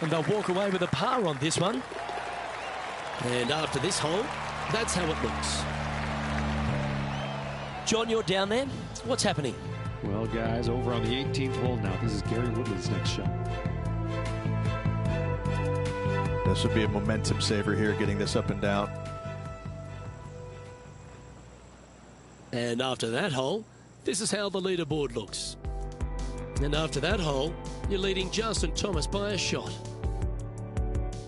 And they'll walk away with a par on this one. And after this hole, that's how it looks. John, you're down there. What's happening? Well, guys, over on the 18th hole now. This is Gary Woodland's next shot. This would be a momentum saver here, getting this up and down. And after that hole, this is how the leaderboard looks. And after that hole, you're leading Justin Thomas by a shot.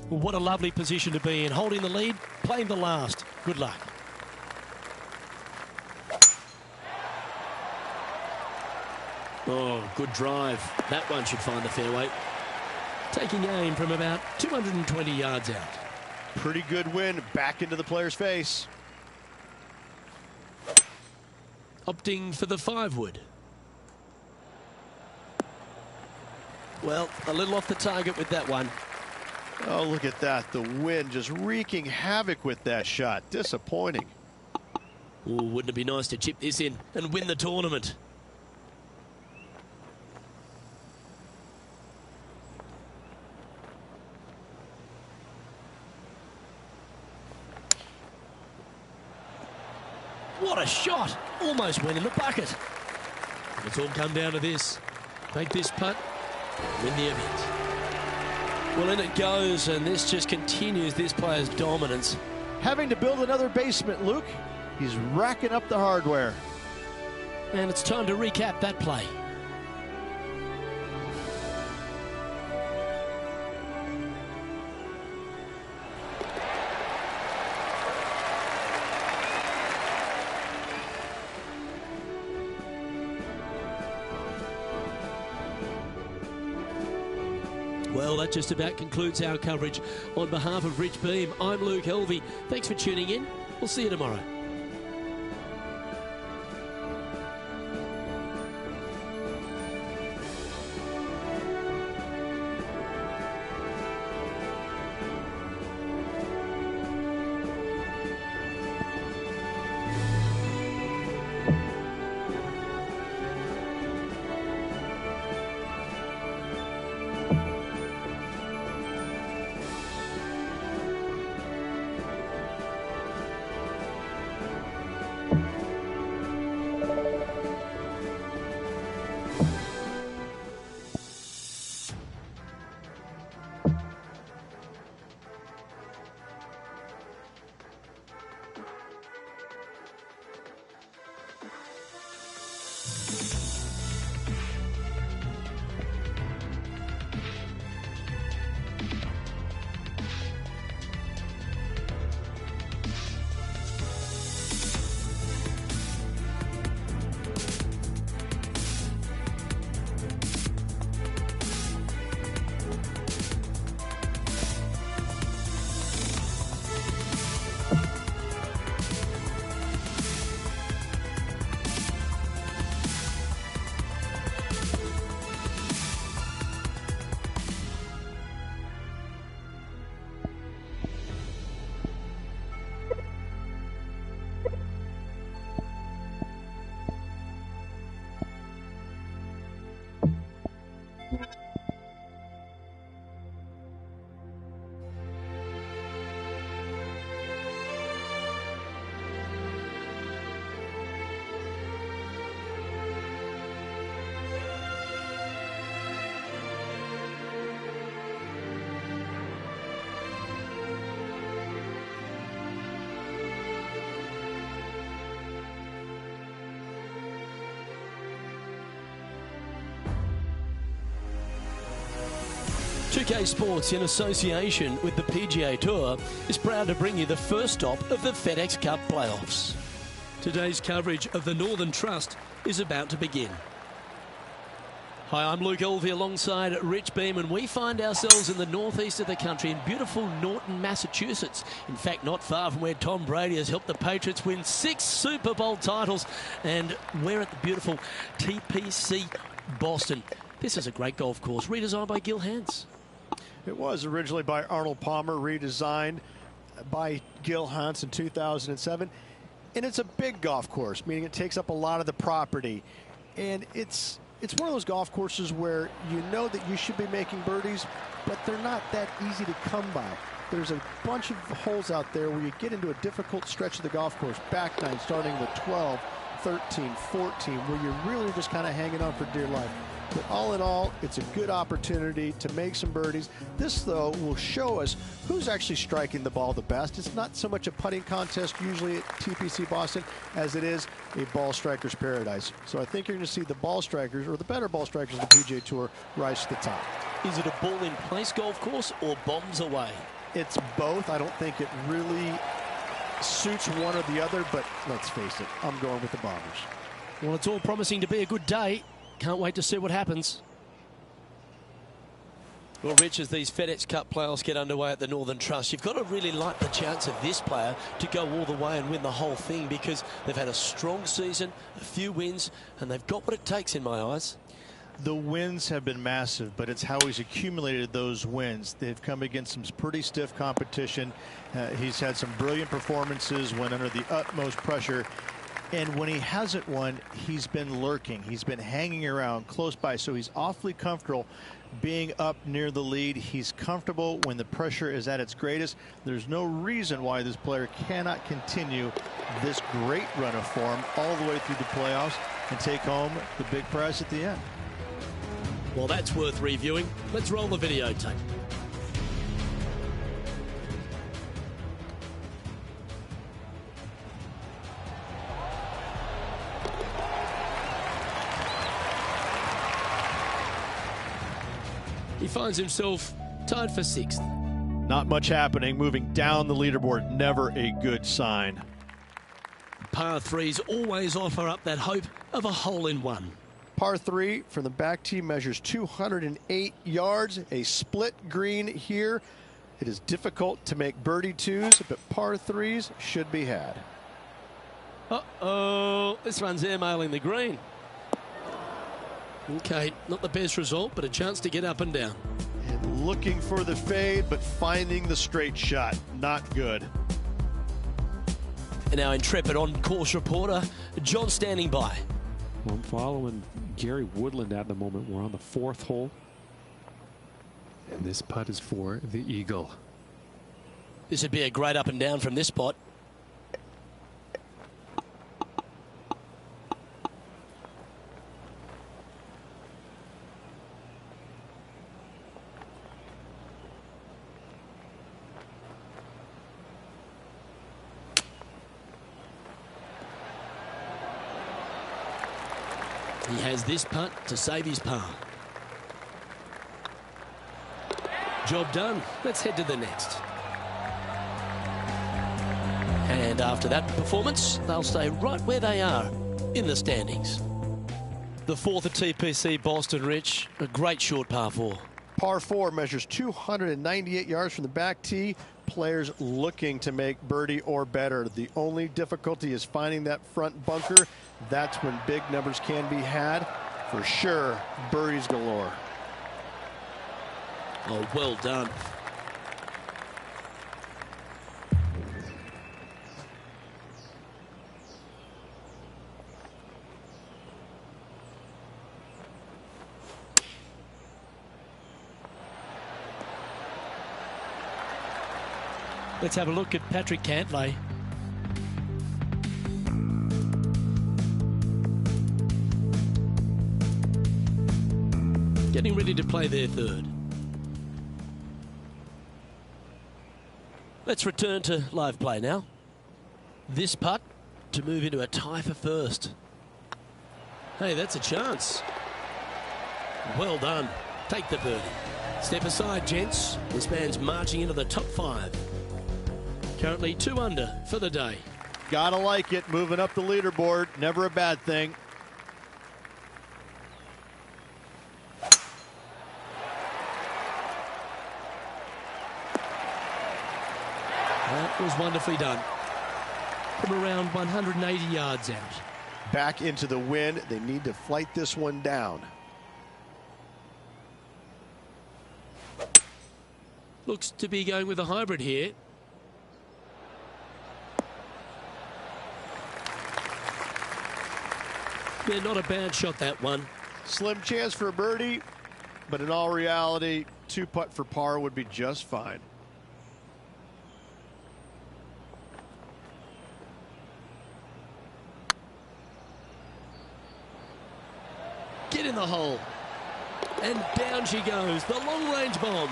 Well, what a lovely position to be in, holding the lead, playing the last. Good luck. Oh, good drive. That one should find the fairway. Taking aim from about 220 yards out. Pretty good win, back into the player's face. Opting for the 5-wood. Well, a little off the target with that one. Oh, look at that. The wind just wreaking havoc with that shot. Disappointing. Ooh, wouldn't it be nice to chip this in and win the tournament? What a shot! Almost went in the bucket. It's all come down to this. Make this putt, win the event. Well, in it goes, and this just continues this player's dominance. Having to build another basement, Luke. He's racking up the hardware. And it's time to recap that play. Well, that just about concludes our coverage. On behalf of Rich Beem, I'm Luke Helvey. Thanks for tuning in. We'll see you tomorrow. 2K Sports, in association with the PGA Tour, is proud to bring you the first stop of the FedEx Cup playoffs. Today's coverage of the Northern Trust is about to begin. Hi, I'm Luke Elvey alongside Rich Beem, and we find ourselves in the northeast of the country in beautiful Norton, Massachusetts. In fact, not far from where Tom Brady has helped the Patriots win 6 Super Bowl titles, and we're at the beautiful TPC Boston. This is a great golf course, redesigned by Gil Hanse. It was originally by Arnold Palmer, redesigned by Gil Hanse in 2007. And it's a big golf course, meaning it takes up a lot of the property. And it's one of those golf courses where you know that you should be making birdies, but they're not that easy to come by. There's a bunch of holes out there where you get into a difficult stretch of the golf course, back nine, starting with 12, 13, 14, where you're really just kind of hanging on for dear life. But all in all, it's a good opportunity to make some birdies. This, though, will show us who's actually striking the ball the best. It's not so much a putting contest usually at TPC Boston as it is a ball striker's paradise. So I think you're going to see the ball strikers, or the better ball strikers of the PGA Tour, rise to the top. Is it a ball-in-place golf course or bombs away? It's both. I don't think it really suits one or the other, but let's face it, I'm going with the Bombers. Well, it's all promising to be a good day. Can't wait to see what happens. Well, Rich, as these FedEx Cup playoffs get underway at the Northern Trust, you've got to really like the chance of this player to go all the way and win the whole thing, because they've had a strong season, a few wins, and they've got what it takes in my eyes. The wins have been massive, but it's how he's accumulated those wins. They've come against some pretty stiff competition. He's had some brilliant performances when under the utmost pressure. And when he hasn't won, he's been lurking. He's been hanging around close by. So he's awfully comfortable being up near the lead. He's comfortable when the pressure is at its greatest. There's no reason why this player cannot continue this great run of form all the way through the playoffs and take home the big prize at the end. Well, that's worth reviewing. Let's roll the videotape. He finds himself tied for 6th. Not much happening, moving down the leaderboard, never a good sign. Par 3s always offer up that hope of a hole-in-one. Par 3 from the back tee measures 208 yards, a split green here. It is difficult to make birdie 2s, but par 3s should be had. Uh-oh, this one's airmailing the green. Okay, not the best result, but a chance to get up and down. And looking for the fade, but finding the straight shot. Not good. And our intrepid on-course reporter, John, standing by. Well, I'm following Gary Woodland at the moment. We're on the 4th hole. And this putt is for the eagle. This would be a great up and down from this spot. He has this putt to save his par. Job done. Let's head to the next. And after that performance, they'll stay right where they are in the standings. The fourth at TPC Boston, Rich. A great short par 4. Par 4 measures 298 yards from the back tee. Players looking to make birdie or better. The only difficulty is finding that front bunker. That's when big numbers can be had. For sure, birdies galore. Oh, well done. Let's have a look at Patrick Cantlay. Getting ready to play their third. Let's return to live play now. This putt to move into a tie for first. Hey, that's a chance. Well done. Take the birdie. Step aside, gents. This man's marching into the top 5. Currently 2 under for the day. Gotta like it. Moving up the leaderboard. Never a bad thing. That was wonderfully done. From around 180 yards out. Back into the wind. They need to flight this one down. Looks to be going with a hybrid here. Yeah, not a bad shot, that one. Slim chance for a birdie, but in all reality, 2-putt for par would be just fine. Get in the hole. And down she goes. The long-range bomb.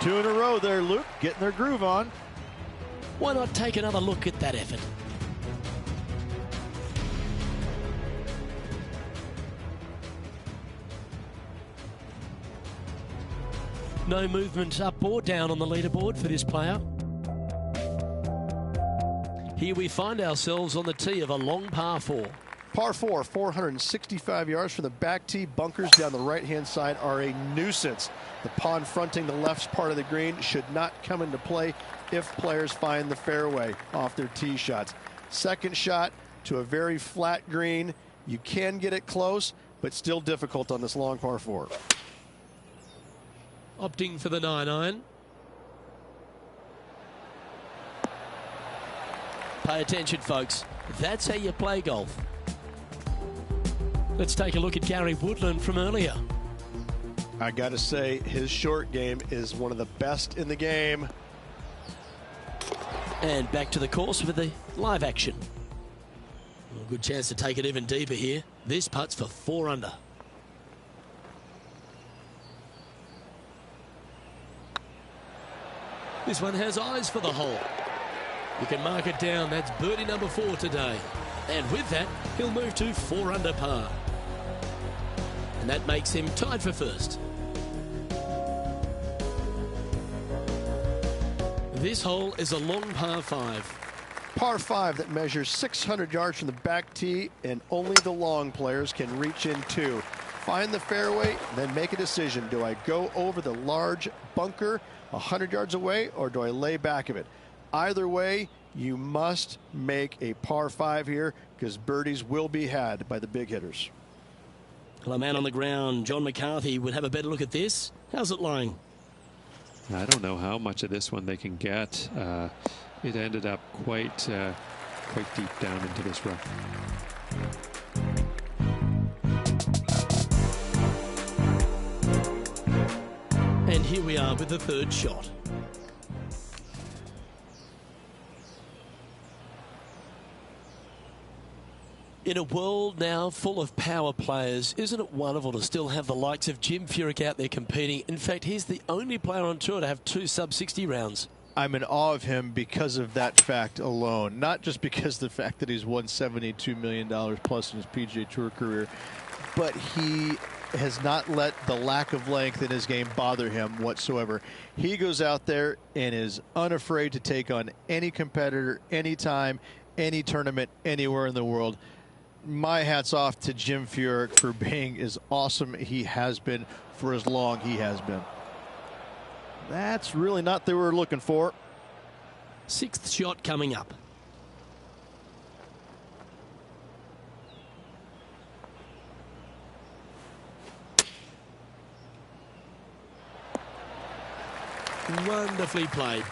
2 in a row there, Luke. Getting their groove on. Why not take another look at that effort? No movement up or down on the leaderboard for this player. Here we find ourselves on the tee of a long par 4. Par 4, 465 yards from the back tee. Bunkers down the right-hand side are a nuisance. The pond fronting the left part of the green should not come into play if players find the fairway off their tee shots. Second shot to a very flat green. You can get it close, but still difficult on this long par 4. Opting for the 9-iron. Pay attention, folks. That's how you play golf. Let's take a look at Gary Woodland from earlier. I got to say, his short game is one of the best in the game. And back to the course with the live action. A good chance to take it even deeper here. This putt's for 4 under. This one has eyes for the hole. You can mark it down. That's birdie number 4 today. And with that, he'll move to 4 under par. And that makes him tied for first. This hole is a long par 5. Par 5 that measures 600 yards from the back tee, and only the long players can reach in 2. Find the fairway, then make a decision. Do I go over the large bunker 100 yards away, or do I lay back of it? Either way, you must make a par 5 here, because birdies will be had by the big hitters. Well, a man on the ground, John McCarthy, would have a better look at this. How's it lying? I don't know how much of this one they can get. It ended up quite deep down into this rough. And here we are with the third shot. In a world now full of power players, isn't it wonderful to still have the likes of Jim Furyk out there competing? In fact, he's the only player on tour to have 2 sub-60 rounds. I'm in awe of him because of that fact alone, not just because of the fact that he's won $72 million plus in his PGA Tour career, but he has not let the lack of length in his game bother him whatsoever. He goes out there and is unafraid to take on any competitor, anytime, any tournament, anywhere in the world. My hat's off to Jim Furyk for being as awesome he has been for as long he has been. That's really not what they were looking for. Sixth shot coming up. Wonderfully played.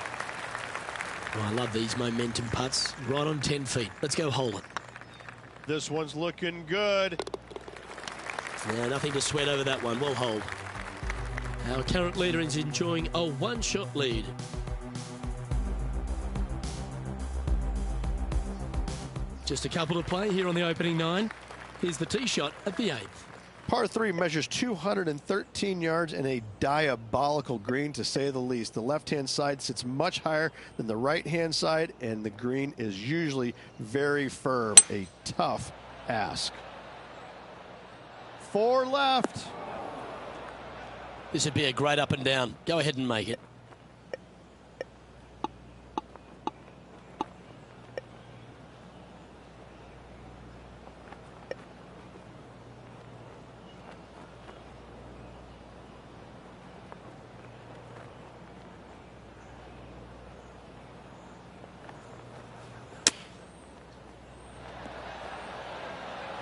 Oh, I love these momentum putts. Right on 10 feet. Let's go hold it. This one's looking good. Yeah, nothing to sweat over that one. Well hold. Our current leader is enjoying a one-shot lead. Just a couple to play here on the opening 9. Here's the tee shot at the 8th. Par 3 measures 213 yards and a diabolical green, to say the least. The left-hand side sits much higher than the right-hand side, and the green is usually very firm. A tough ask. 4 left. This would be a great up and down. Go ahead and make it.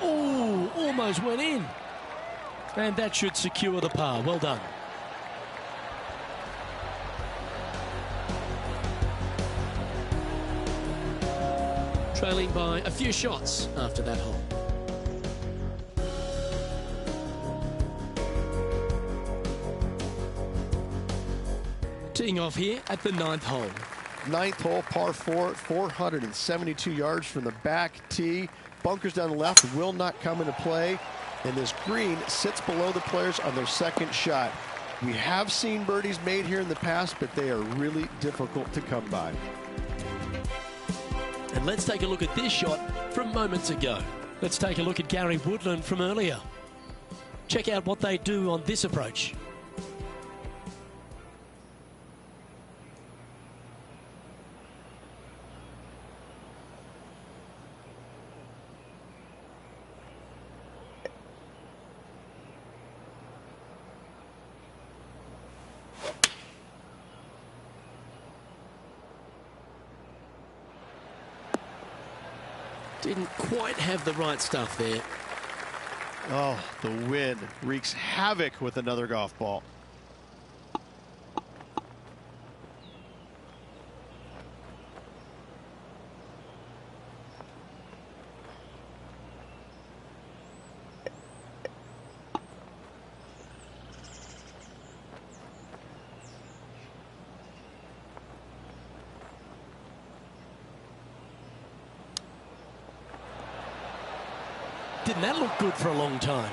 Oh, almost went in. And that should secure the par. Well done. Trailing by a few shots after that hole. Teeing off here at the 9th hole. 9th hole, par 4, 472 yards from the back tee. Bunkers down the left will not come into play, and this green sits below the players on their second shot. We have seen birdies made here in the past, but they are really difficult to come by. And let's take a look at this shot from moments ago. Let's take a look at Gary Woodland from earlier. Check out what they do on this approach. Didn't quite have the right stuff there. Oh, the wind wreaks havoc with another golf ball. Didn't that look good for a long time?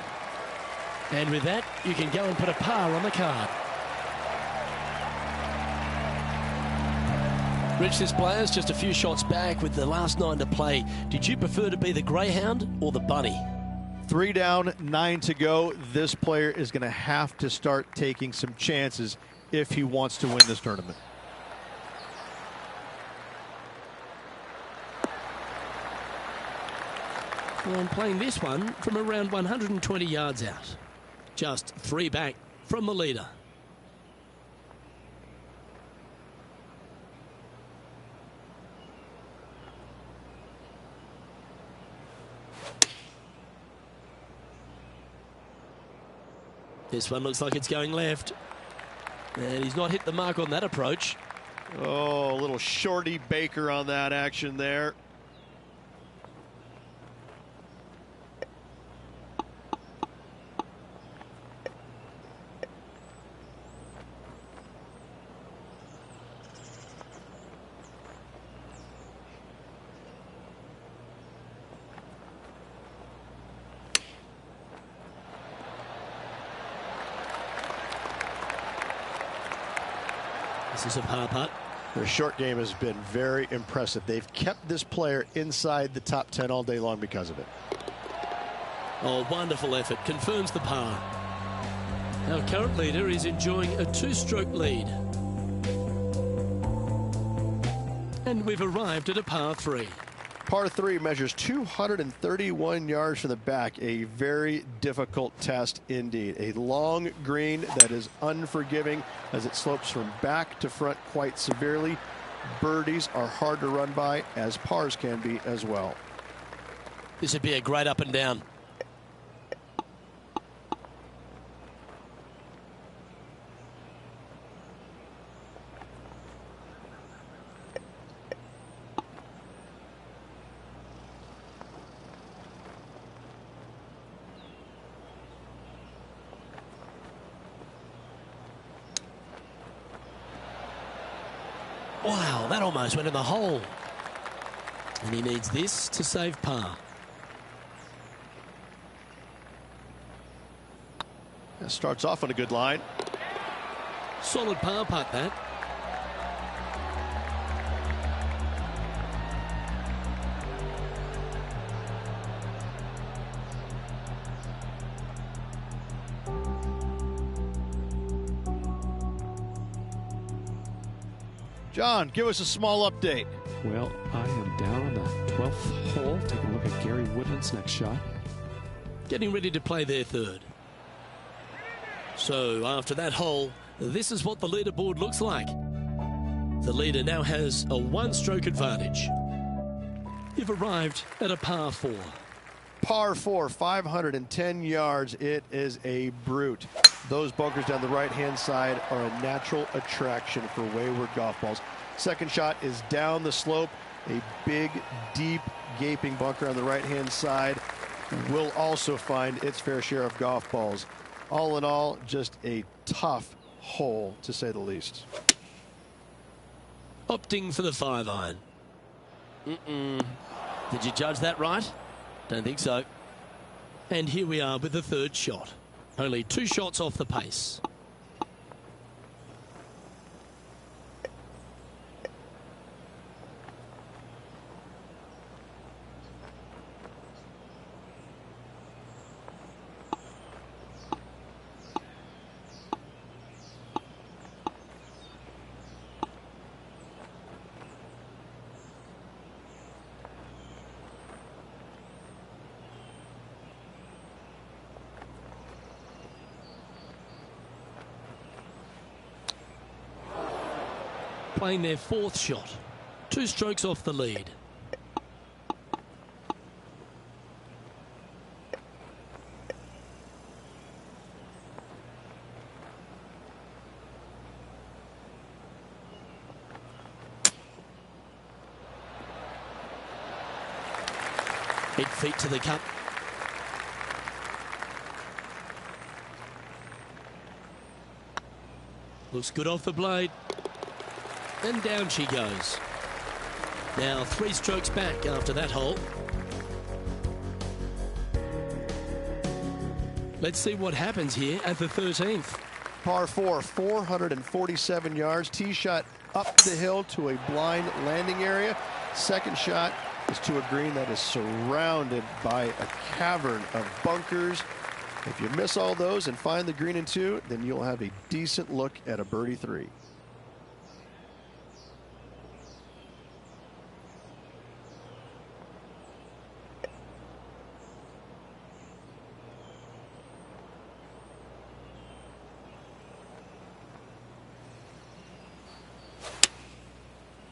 And with that, you can go and put a par on the card. Rich, this player's just a few shots back with the last 9 to play. Did you prefer to be the greyhound or the bunny? 3 down, 9 to go. This player is going to have to start taking some chances if he wants to win this tournament. Well, I'm playing this one from around 120 yards out. Just 3 back from the leader. This one looks like it's going left. And he's not hit the mark on that approach. Oh, a little shorty Baker on that action there. This is a par putt. Their short game has been very impressive. They've kept this player inside the top 10 all day long because of it. Oh, wonderful effort. Confirms the par. Our current leader is enjoying a 2-stroke lead. And we've arrived at a par 3. Par 3 measures 231 yards from the back. A very difficult test indeed. A long green that is unforgiving as it slopes from back to front quite severely. Birdies are hard to run by, as pars can be as well. This would be a great up and down. Wow, that almost went in the hole. And he needs this to save par. That starts off on a good line. Solid par putt, that. John, give us a small update. Well, I am down on the 12th hole. Taking a look at Gary Woodland's next shot. Getting ready to play their third. So after that hole, this is what the leaderboard looks like. The leader now has a 1-stroke advantage. You've arrived at a par 4. Par 4, 510 yards. It is a brute. Those bunkers down the right-hand side are a natural attraction for wayward golf balls. Second shot is down the slope. A big, deep, gaping bunker on the right-hand side will also find its fair share of golf balls. All in all, just a tough hole, to say the least. Opting for the 5-iron. Did you judge that right? Don't think so. And here we are with the third shot. Only 2 shots off the pace. Playing their 4th shot. 2 strokes off the lead. Head feet to the cup. Looks good off the blade. And down she goes. Now 3 strokes back after that hole. Let's see what happens here at the 13th. Par 4, 447 yards. Tee shot up the hill to a blind landing area. Second shot is to a green that is surrounded by a cavern of bunkers. If you miss all those and find the green in 2, then you'll have a decent look at a birdie 3.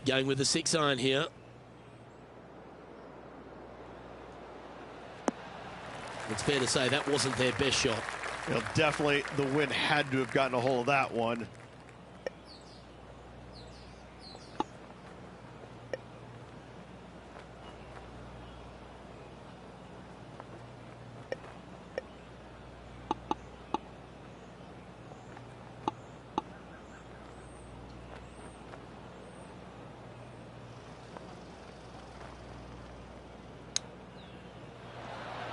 Going with the 6-iron here. It's fair to say that wasn't their best shot. Well, definitely the wind had to have gotten a hold of that one.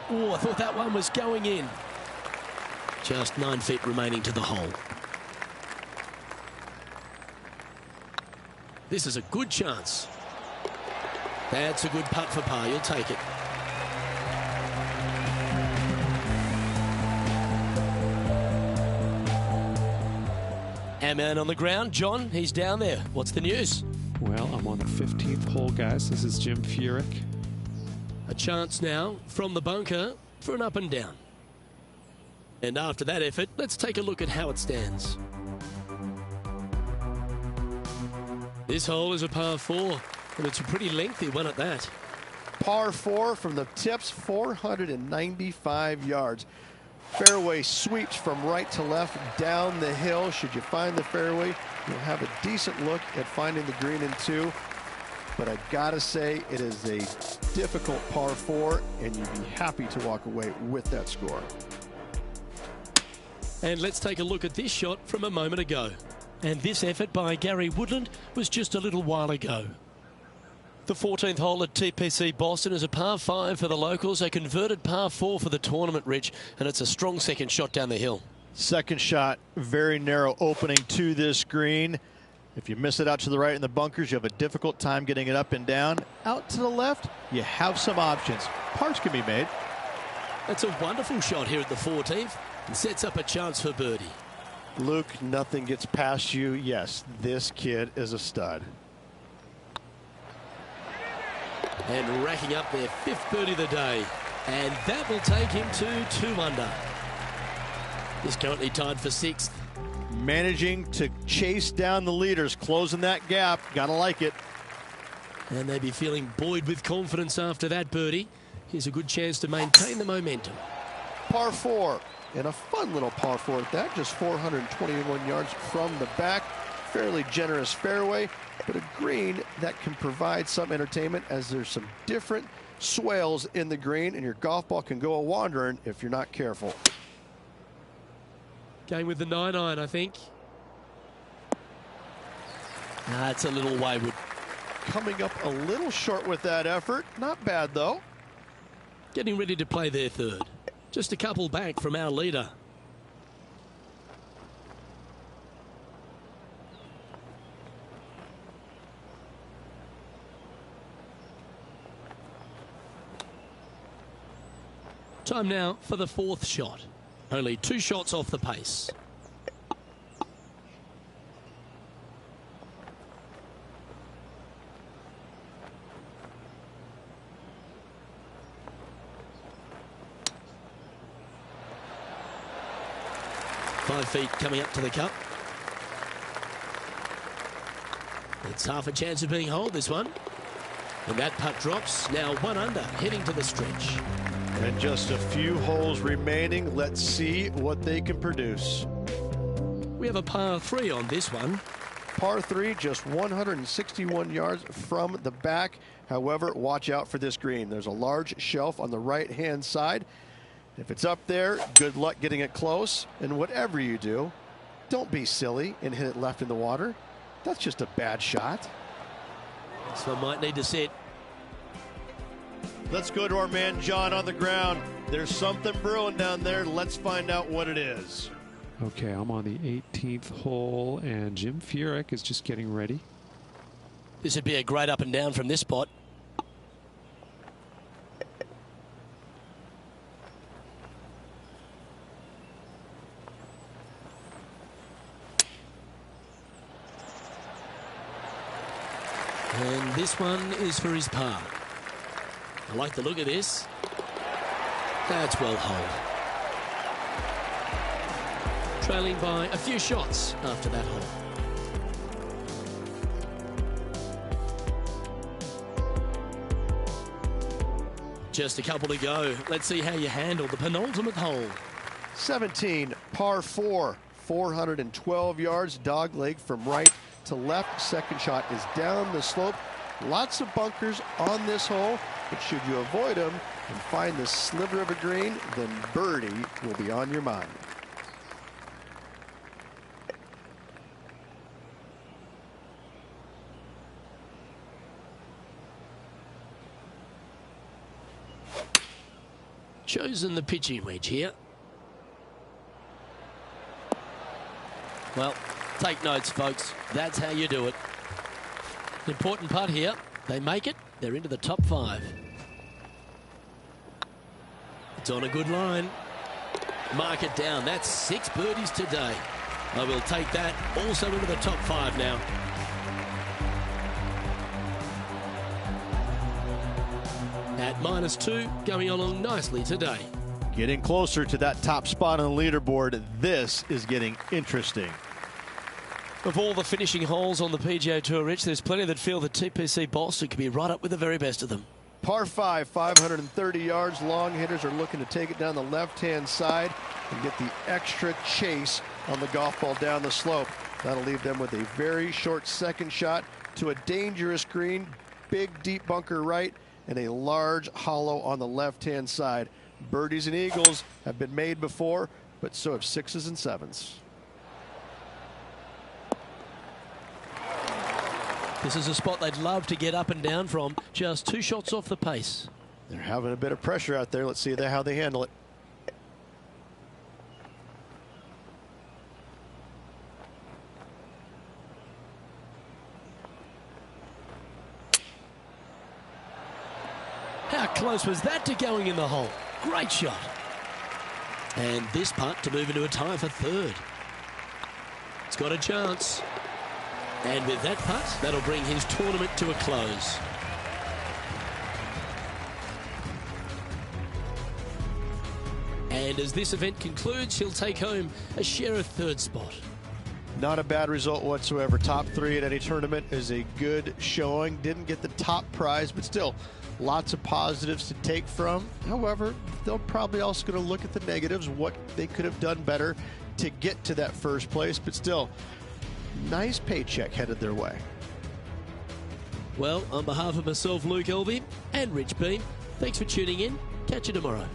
Oh, I thought that one was going in. Just 9 feet remaining to the hole. This is a good chance. That's a good putt for par. You'll take it. man on the ground. John, he's down there. What's the news? Well, I'm on the 15th hole, guys. This is Jim Furyk. A chance now from the bunker for an up and down. And after that effort, let's take a look at how it stands. This hole is a par 4, and it's a pretty lengthy one at that. Par 4 from the tips, 495 yards. Fairway sweeps from right to left down the hill. Should you find the fairway, you'll have a decent look at finding the green in 2. But I gotta say, it is a difficult par 4, and you'd be happy to walk away with that score. And let's take a look at this shot from a moment ago. And this effort by Gary Woodland was just a little while ago. The 14th hole at TPC Boston is a par 5 for the locals, a converted par 4 for the tournament, Rich, and it's a strong second shot down the hill. Second shot, very narrow opening to this green. If you miss it out to the right in the bunkers, you have a difficult time getting it up and down. Out to the left, you have some options. Pars can be made. That's a wonderful shot here at the 14th and sets up a chance for birdie. Luke, nothing gets past you. Yes, this kid is a stud. And racking up their 5th birdie of the day. And that will take him to 2 under. He's currently tied for 6th. Managing to chase down the leaders, closing that gap. Gotta like it. And they'd be feeling buoyed with confidence after that birdie. Here's a good chance to maintain the momentum. Par 4, and a fun little par 4 at that. Just 421 yards from the back. Fairly generous fairway, but a green that can provide some entertainment as there's some different swales in the green, and your golf ball can go a-wandering if you're not careful. Going with the 9-iron, I think. It's a little wayward. Coming up a little short with that effort. Not bad, though. Getting ready to play their 3rd. Just a couple back from our leader. Time now for the 4th shot. Only 2 shots off the pace. Five feet coming up to the cup. It's half a chance of being holed, this one. And that putt drops. Now 1 under, heading to the stretch. And just a few holes remaining. Let's see what they can produce. We have a par 3 on this one. Par 3, just 161 yards from the back. However, watch out for this green. There's a large shelf on the right-hand side. If it's up there, good luck getting it close. And whatever you do, don't be silly and hit it left in the water. That's just a bad shot. This one might need to sit. Let's go to our man John on the ground. There's something brewing down there. Let's find out what it is. Okay, I'm on the 18th hole, and Jim Furyk is just getting ready. This would be a great up and down from this spot. And this one is for his par. I like the look of this. That's well holed. Trailing by a few shots after that hole. Just a couple to go. Let's see how you handle the penultimate hole. 17, par 4, 412 yards, dog leg from right to left. Second shot is down the slope. Lots of bunkers on this hole, but should you avoid them and find the sliver of a green, then birdie will be on your mind. Chosen the pitching wedge here. Well, take notes, folks. That's how you do it. Important putt here. They make it. They're into the top 5. It's on a good line. Mark it down. That's 6 birdies today. I will take that also into the top 5 now. At -2, going along nicely today. Getting closer to that top spot on the leaderboard. This is getting interesting. Of all the finishing holes on the PGA Tour, Rich, there's plenty that feel that TPC Boston could be right up with the very best of them. Par 5, 530 yards. Long hitters are looking to take it down the left-hand side and get the extra chase on the golf ball down the slope. That'll leave them with a very short second shot to a dangerous green, big deep bunker right, and a large hollow on the left-hand side. Birdies and eagles have been made before, but so have 6s and 7s. This is a spot they'd love to get up and down from, just 2 shots off the pace. They're having a bit of pressure out there. Let's see how they handle it. How close was that to going in the hole? Great shot. And this putt to move into a tie for 3rd. It's got a chance. And with that putt, that'll bring his tournament to a close. And as this event concludes, he'll take home a share of 3rd spot. Not a bad result whatsoever. Top 3 at any tournament is a good showing. Didn't get the top prize, but still lots of positives to take from. However, they're probably also going to look at the negatives, what they could have done better to get to that first place, but still nice paycheck headed their way. Well, on behalf of myself, Luke Elvey, and Rich Beem, thanks for tuning in. Catch you tomorrow.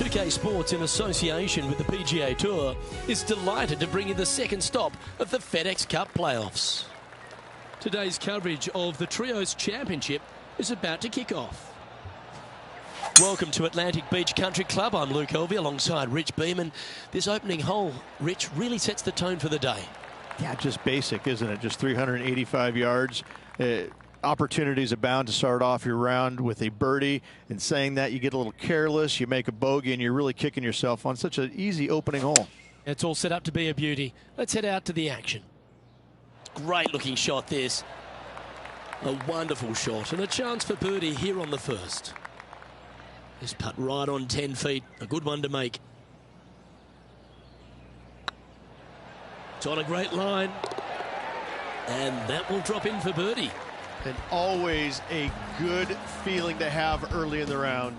UK Sports, in association with the PGA Tour, is delighted to bring you the second stop of the FedEx Cup playoffs. Today's coverage of the Trios Championship is about to kick off. Welcome to Atlantic Beach Country Club. I'm Luke Elvey alongside Rich Beem. This opening hole, Rich, really sets the tone for the day. Yeah, just basic, isn't it? Just 385 yards. Opportunities abound to start off your round with a birdie. And saying that, you get a little careless, you make a bogey, and you're really kicking yourself on such an easy opening hole. It's all set up to be a beauty. Let's head out to the action. Great looking shot this. A wonderful shot and a chance for birdie here on the first. This putt right on 10 feet. A good one to make. It's on a great line. And that will drop in for birdie. And always a good feeling to have early in the round.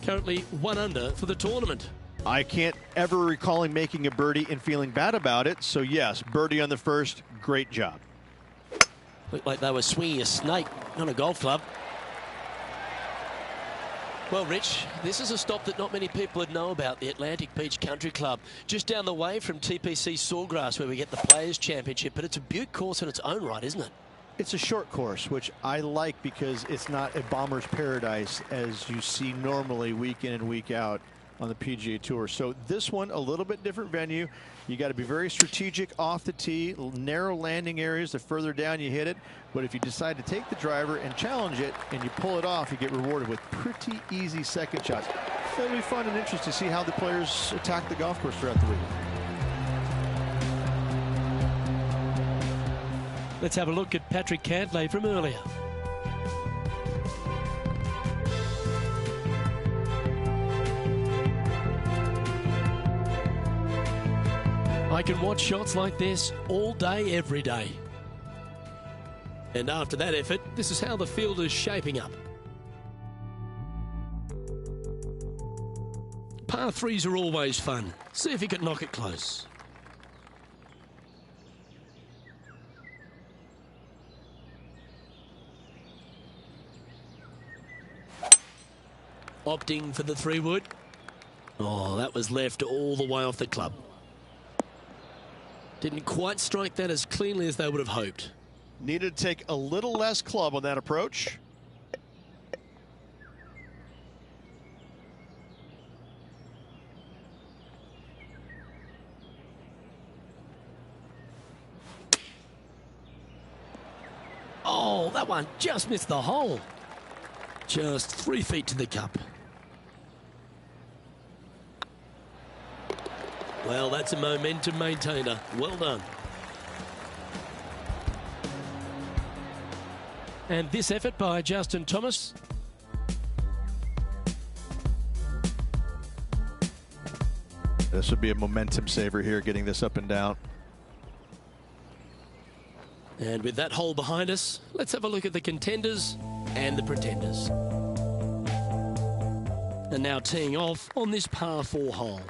Currently 1 under for the tournament. I can't ever recall him making a birdie and feeling bad about it. So yes, birdie on the first. Great job. Looked like they were swinging a snake on a golf club. Well, Rich, this is a stop that not many people would know about, the Atlantic Beach Country Club. Just down the way from TPC Sawgrass, where we get the Players' Championship. But it's a beaut course in its own right, isn't it? It's a short course, which I like because it's not a bomber's paradise as you see normally week in and week out on the PGA Tour. So this one, a little bit different venue. You got to be very strategic off the tee, narrow landing areas. The further down you hit it. But if you decide to take the driver and challenge it and you pull it off, you get rewarded with pretty easy second shots. It'll be fun and interesting to see how the players attack the golf course throughout the week. Let's have a look at Patrick Cantlay from earlier. I can watch shots like this all day, every day. And after that effort, this is how the field is shaping up. Par 3s are always fun. See if you can knock it close. Opting for the 3-wood. Oh, that was left all the way off the club. Didn't quite strike that as cleanly as they would have hoped. Needed to take a little less club on that approach. Oh, that one just missed the hole. Just 3 feet to the cup. Well, that's a momentum maintainer. Well done. And this effort by Justin Thomas. This would be a momentum saver here, getting this up and down. And with that hole behind us, let's have a look at the contenders and the pretenders. And now teeing off on this par 4 hole.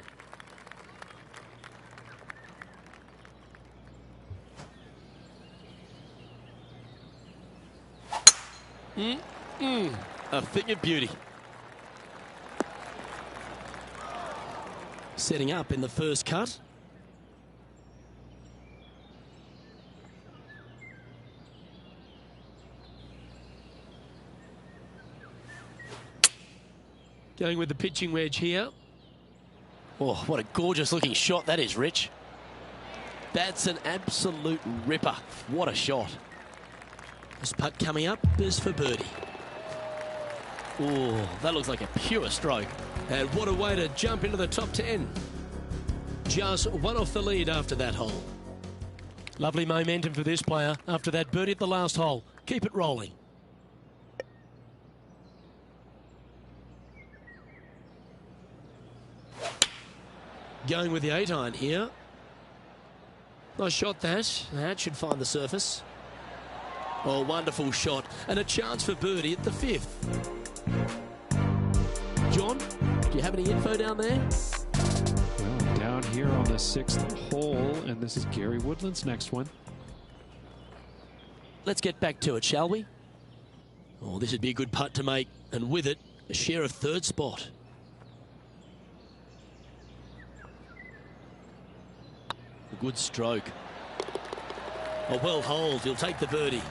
A thing of beauty. Setting up in the first cut. Going with the pitching wedge here. Oh, what a gorgeous looking shot that is, Rich. That's an absolute ripper. What a shot. This putt coming up is for birdie. Oh, that looks like a pure stroke. And what a way to jump into the top 10. Just one off the lead after that hole. Lovely momentum for this player after that birdie at the last hole. Keep it rolling. Going with the 8-iron here. Nice shot that. That should find the surface. Oh, wonderful shot. And a chance for birdie at the 5th. John, do you have any info down there? Well, down here on the 6th hole, and this is Gary Woodland's next one. Let's get back to it, shall we? Oh, this would be a good putt to make, and with it, a share of 3rd spot. A good stroke. A well holed, he'll take the birdie.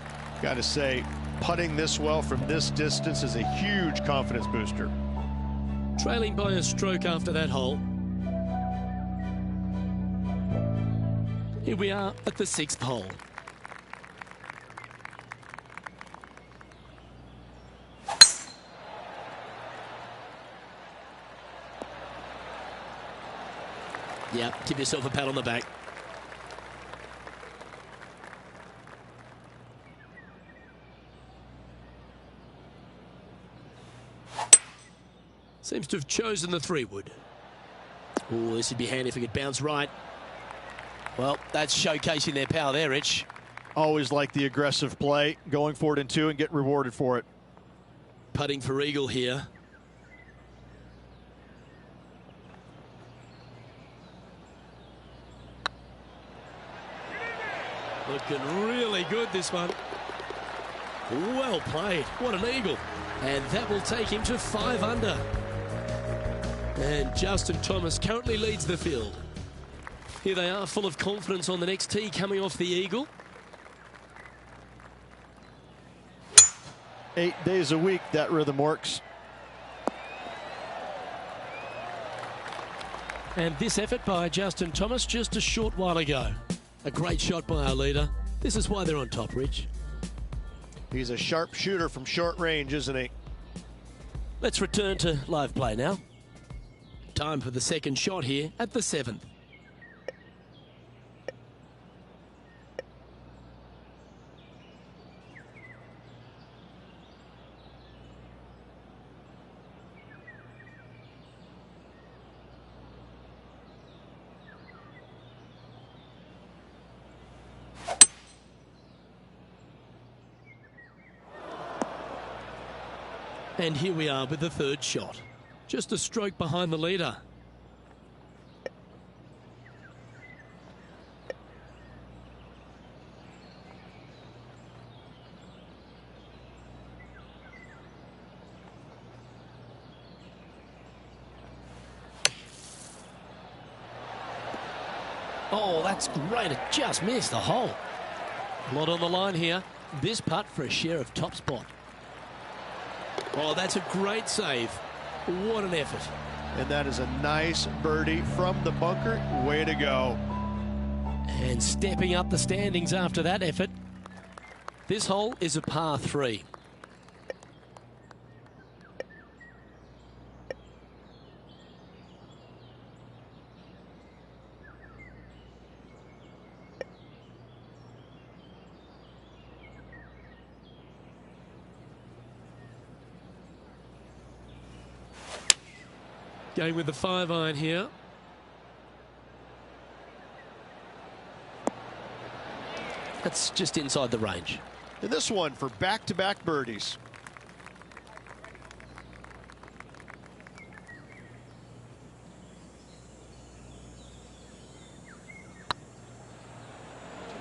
Got to say, putting this well from this distance is a huge confidence booster. Trailing by a stroke after that hole. Here we are at the 6th hole. Yep, give yourself a pat on the back. Seems to have chosen the 3-wood. Oh, this would be handy if it could bounce right. Well, that's showcasing their power there, Rich. Always like the aggressive play, going for it in 2 and get rewarded for it. Putting for eagle here. Looking really good, this one. Well played. What an eagle. And that will take him to 5 under. And Justin Thomas currently leads the field. Here they are, full of confidence on the next tee, coming off the eagle. 8 days a week, that rhythm works. And this effort by Justin Thomas just a short while ago. A great shot by our leader. This is why they're on top, Rich. He's a sharp shooter from short range, isn't he? Let's return to live play now. Time for the second shot here at the 7th. And here we are with the 3rd shot. Just a stroke behind the leader. Oh, that's great. It just missed the hole. A lot on the line here. This putt for a share of top spot. Oh, that's a great save. What an effort. And that is a nice birdie from the bunker. Way to go. And stepping up the standings after that effort. This hole is a par 3. Going with the 5-iron here. That's just inside the range. And this one for back-to-back birdies.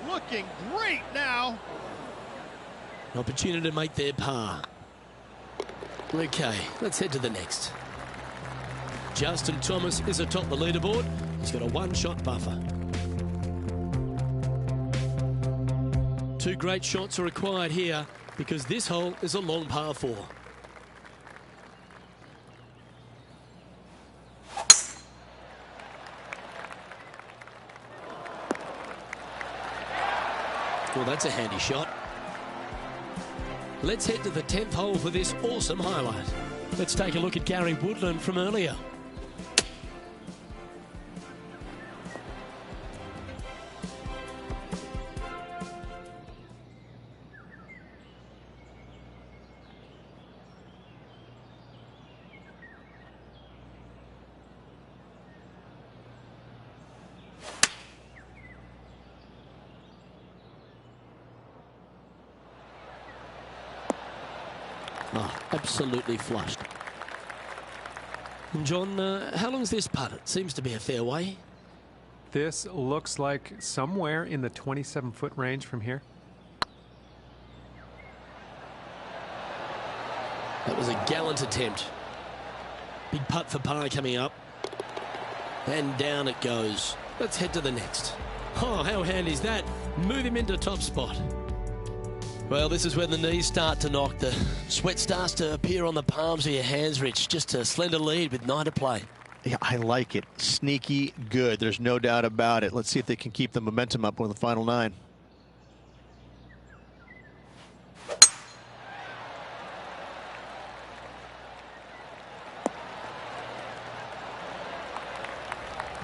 Looking great now. An opportunity to make their par. Okay, let's head to the next. Justin Thomas is atop the leaderboard. He's got a 1-shot buffer. 2 great shots are required here because this hole is a long par 4. Well, that's a handy shot. Let's head to the 10th hole for this awesome highlight. Let's take a look at Gary Woodland from earlier. Oh, absolutely flushed. And John, how long is this putt? It seems to be a fair way. This looks like somewhere in the 27-foot range from here. That was a gallant attempt. Big putt for par coming up. And down it goes. Let's head to the next. Oh, how handy is that? Move him into top spot. Well, this is when the knees start to knock. The sweat starts to appear on the palms of your hands, Rich. Just a slender lead with 9 to play. Yeah, I like it. Sneaky good. There's no doubt about it. Let's see if they can keep the momentum up with the final 9.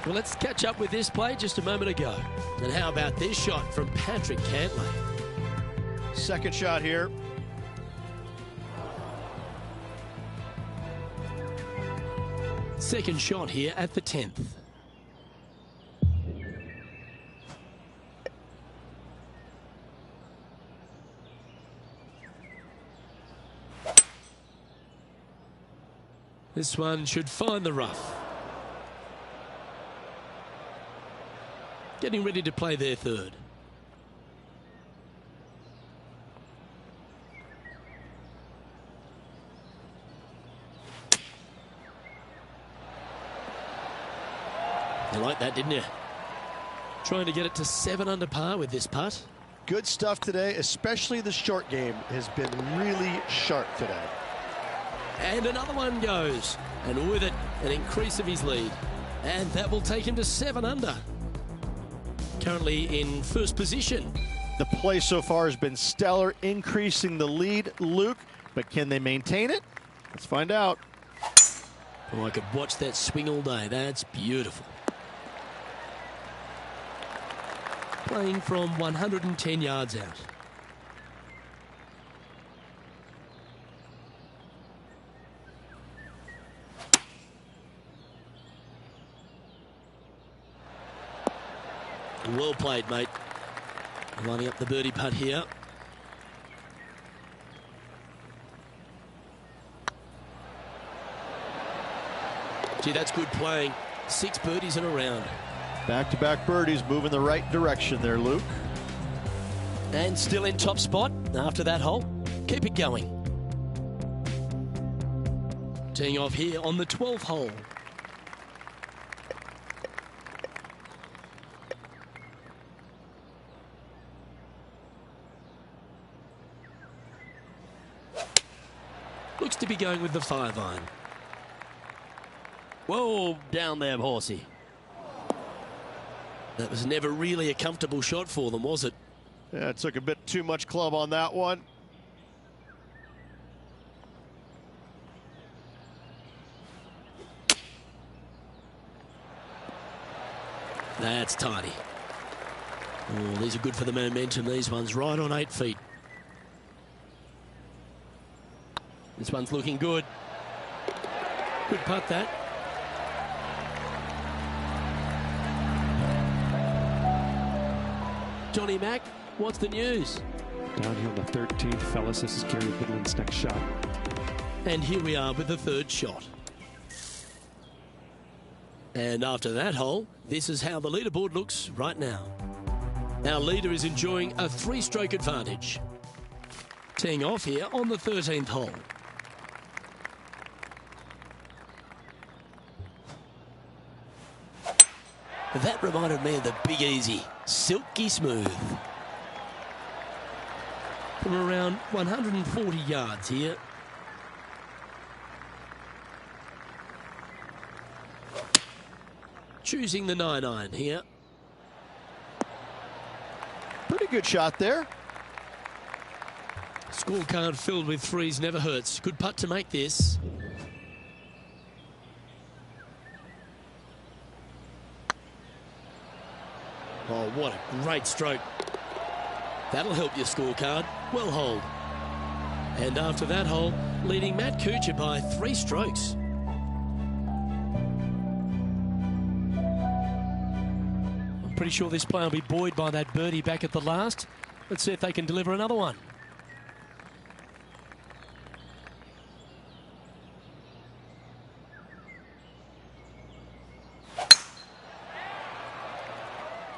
Well, let's catch up with this play just a moment ago. And how about this shot from Patrick Cantlay? Second shot here. Second shot here at the 10th. This one should find the rough. Getting ready to play their third. You like that, didn't you? Trying to get it to 7 under par with this putt. Good stuff today, especially the short game has been really sharp today. And another one goes. And with it, an increase of his lead. And that will take him to 7 under. Currently in first position. The play so far has been stellar, increasing the lead, Luke, but can they maintain it? Let's find out. Oh, I could watch that swing all day. That's beautiful. Playing from 110 yards out. Well played, mate. Lining up the birdie putt here. Gee, that's good playing. 6 birdies in a round. Back-to-back birdies, moving the right direction there, Luke. And still in top spot after that hole. Keep it going. Teeing off here on the 12th hole. Looks to be going with the 5-iron. Whoa, down there, horsey. That was never really a comfortable shot for them, was it? Yeah, it took a bit too much club on that one. That's tidy. Oh, these are good for the momentum. These ones right on 8 feet. This one's looking good. Good putt, that. Johnny Mack, what's the news? Down here on the 13th, fellas, this is Gary Bidlin's next shot. And here we are with the 3rd shot. And after that hole, this is how the leaderboard looks right now. Our leader is enjoying a 3-stroke advantage. Teeing off here on the 13th hole. That reminded me of the Big Easy. Silky smooth. From around 140 yards here. Choosing the 9-iron here. Pretty good shot there. Scorecard filled with 3s never hurts. Good putt to make this. Oh, what a great stroke. That'll help your scorecard. Well holed. And after that hole, leading Matt Kuchar by 3 strokes. I'm pretty sure this player will be buoyed by that birdie back at the last. Let's see if they can deliver another one.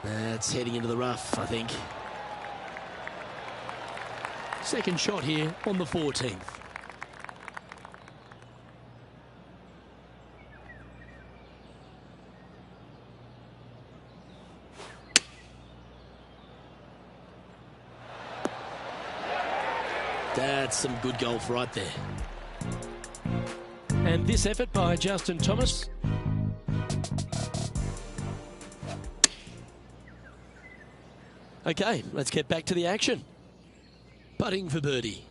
That's heading into the rough, I think. Second shot here on the 14th. That's some good golf right there. And this effort by Justin Thomas. Okay, let's get back to the action. Putting for birdie.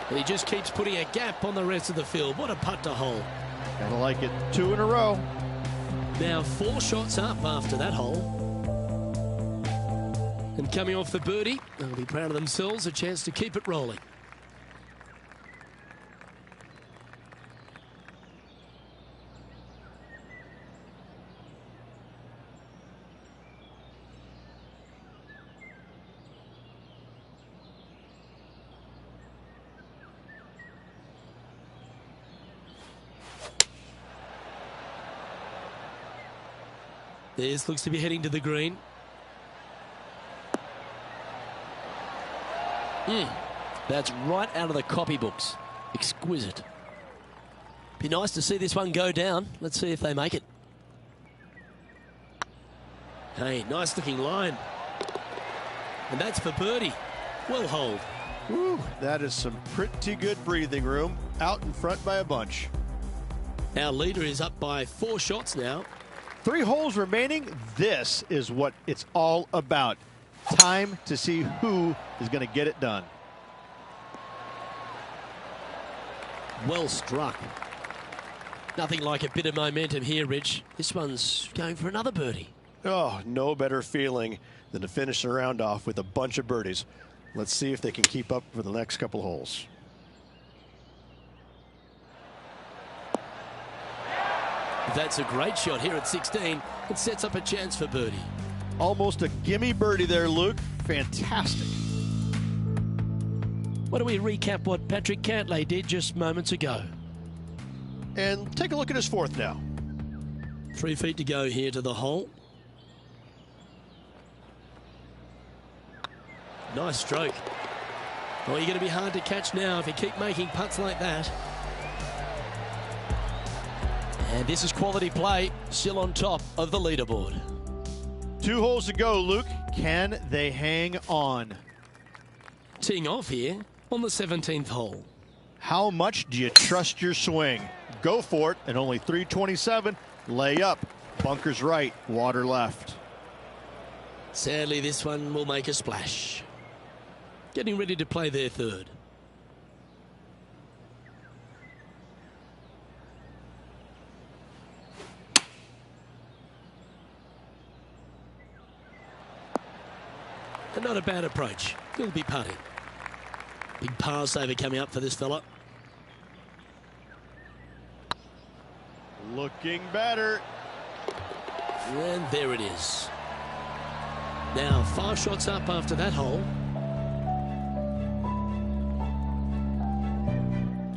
And he just keeps putting a gap on the rest of the field. What a putt to hole. Kinda like it. 2 in a row. Now 4 shots up after that hole. And coming off the birdie, they'll be proud of themselves, a chance to keep it rolling. This looks to be heading to the green. That's right out of the copybooks. Exquisite. Be nice to see this one go down. Let's see if they make it. Hey, nice looking line. And that's for birdie. Well holed. Woo, that is some pretty good breathing room. Out in front by a bunch. Our leader is up by 4 shots now. 3 holes remaining. This is what it's all about. Time to see who is going to get it done. Well struck. Nothing like a bit of momentum here, Rich. This one's going for another birdie. Oh, no better feeling than to finish the round off with a bunch of birdies. Let's see if they can keep up for the next couple holes. That's a great shot here at 16. It sets up a chance for birdie. Almost a gimme birdie there, Luke. Fantastic. Why don't we recap what Patrick Cantlay did just moments ago? And take a look at his 4th now. 3 feet to go here to the hole. Nice stroke. Oh, you're going to be hard to catch now if you keep making putts like that. And this is quality play, still on top of the leaderboard. 2 holes to go, Luke. Can they hang on? Teeing off here on the 17th hole. How much do you trust your swing? Go for it, and only 327. Lay up. Bunkers right, water left. Sadly, this one will make a splash. Getting ready to play their 3rd. And not a bad approach. He'll be putting. Big par saver coming up for this fella. Looking better. And there it is. Now 5 shots up after that hole.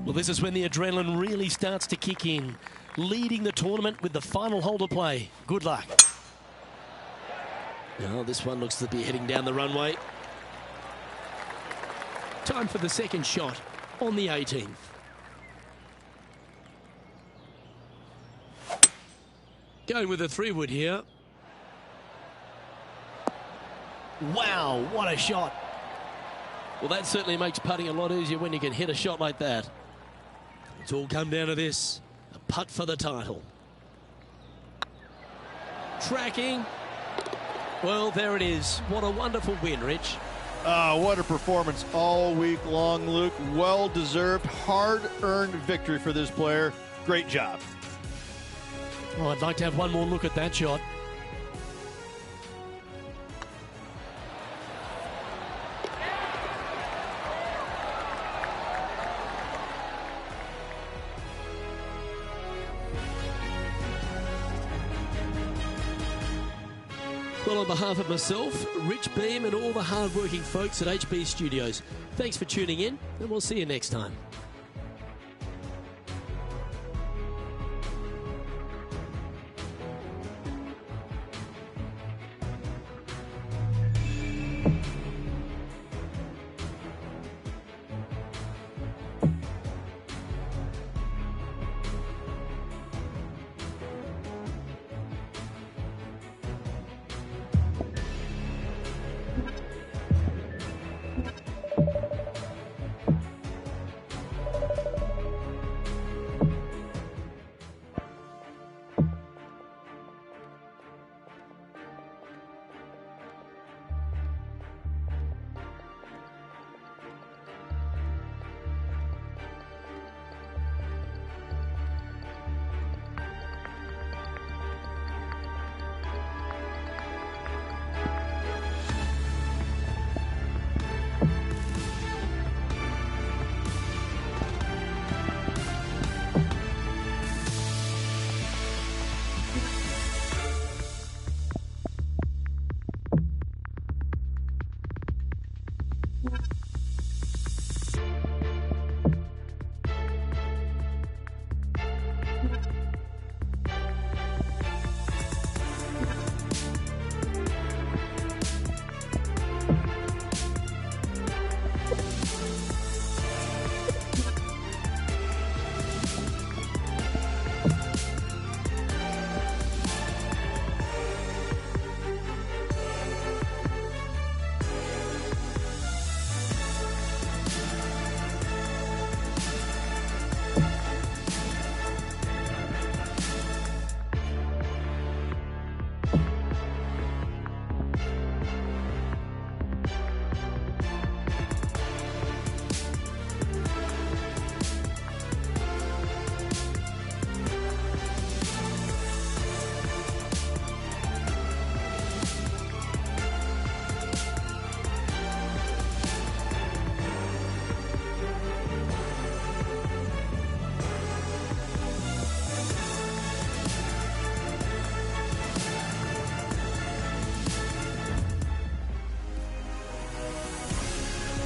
Well, this is when the adrenaline really starts to kick in. Leading the tournament with the final hole to play. Good luck. Now this one looks to be heading down the runway. Time for the 2nd shot on the 18th. Going with a 3-wood here. Wow, what a shot. Well, that certainly makes putting a lot easier when you can hit a shot like that. It's all come down to this. A putt for the title. Tracking. Well, there it is. What a wonderful win, Rich. What a performance all week long, Luke. Well-deserved, hard-earned victory for this player. Great job. Oh, I'd like to have one more look at that shot. Well, on behalf of myself, Rich Beam, and all the hard-working folks at HB Studios, thanks for tuning in, and we'll see you next time.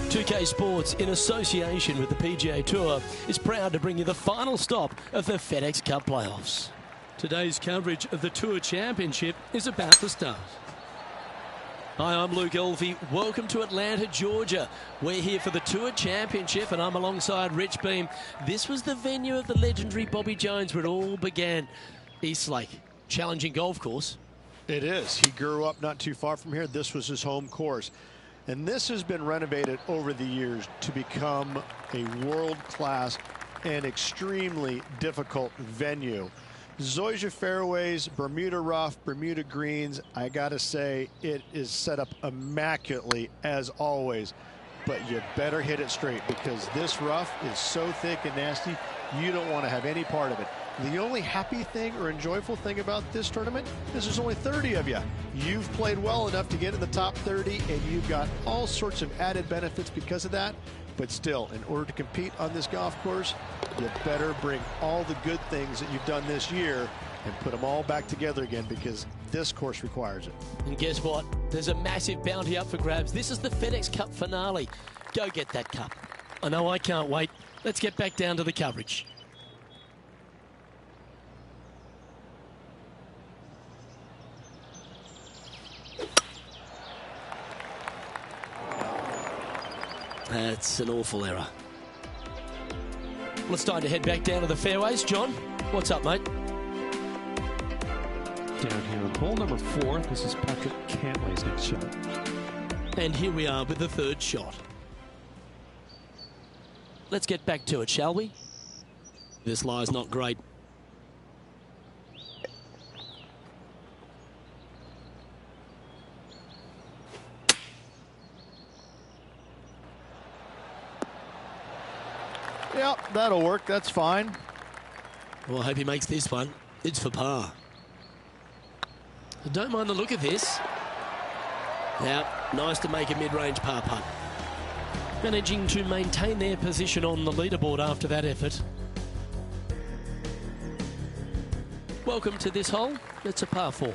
2K Sports, in association with the PGA Tour, is proud to bring you the final stop of the FedEx Cup playoffs. Today's coverage of the Tour Championship is about to start. Hi, I'm Luke Elvey. Welcome to Atlanta, Georgia. We're here for the Tour Championship, and I'm alongside Rich Beem. This was the venue of the legendary Bobby Jones where it all began. East Lake, challenging golf course. It is. He grew up not too far from here. This was his home course. And this has been renovated over the years to become a world-class and extremely difficult venue. Zoysia fairways, Bermuda rough, Bermuda greens. I got to say, it is set up immaculately as always. But you better hit it straight because this rough is so thick and nasty, you don't want to have any part of it. The only happy thing or enjoyable thing about this tournament is there's only 30 of you. You've played well enough to get in the top 30, and you've got all sorts of added benefits because of that. But still, in order to compete on this golf course, you better bring all the good things that you've done this year and put them all back together again because this course requires it. And guess what? There's a massive bounty up for grabs. This is the FedEx Cup finale. Go get that cup. I know I can't wait. Let's get back down to the coverage. That's an awful error. Well, it's time to head back down to the fairways. John, what's up, mate? Down here on hole number 4, this is Patrick Cantlay's next shot. And here we are with the third shot. Let's get back to it, shall we? This lie's not great. Yep, that'll work. That's fine. Well, I hope he makes this one. It's for par. Don't mind the look of this. Yeah, nice to make a mid-range par putt. Managing to maintain their position on the leaderboard after that effort. Welcome to this hole. It's a par 4.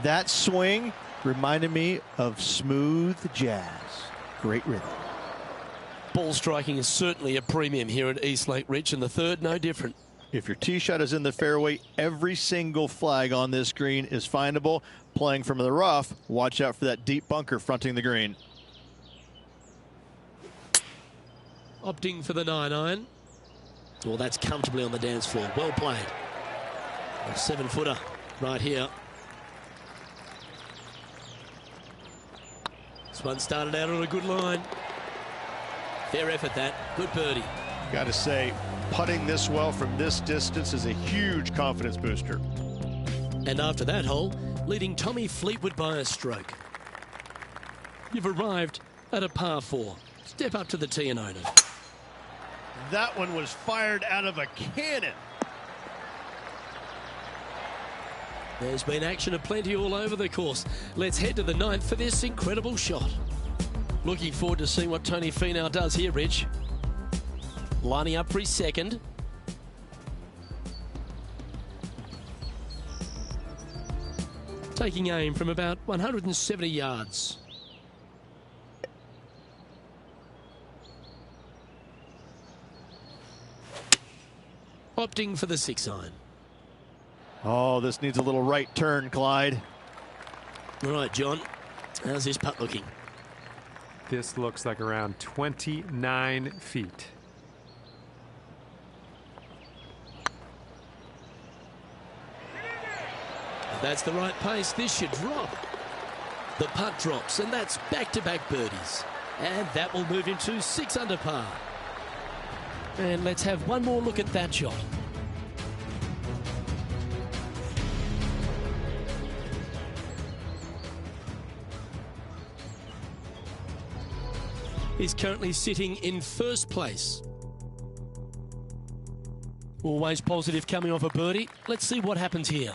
That swing reminded me of smooth jazz. Great rhythm. Ball striking is certainly a premium here at East Lake, Rich, and the third no different. If your tee shot is in the fairway, every single flag on this green is findable. Playing from the rough, watch out for that deep bunker fronting the green. Opting for the 9-iron. Well, that's comfortably on the dance floor. Well played. A 7-footer right here. This one started out on a good line. Fair effort, that. Good birdie. Got to say, putting this well from this distance is a huge confidence booster. And after that hole, leading Tommy Fleetwood by a stroke. You've arrived at a par 4. Step up to the tee and own it. That one was fired out of a cannon. There's been action aplenty all over the course. Let's head to the 9th for this incredible shot. Looking forward to seeing what Tony Finau does here, Rich. Lining up for his second. Taking aim from about 170 yards. Opting for the 6-iron. Oh, this needs a little right turn, Clyde. All right, John. How's this putt looking? This looks like around 29 feet. If that's the right pace, this should drop. The putt drops, and that's back-to-back birdies. And that will move him to 6 under par. And let's have one more look at that shot. He's currently sitting in first place. Always positive coming off a birdie. Let's see what happens here.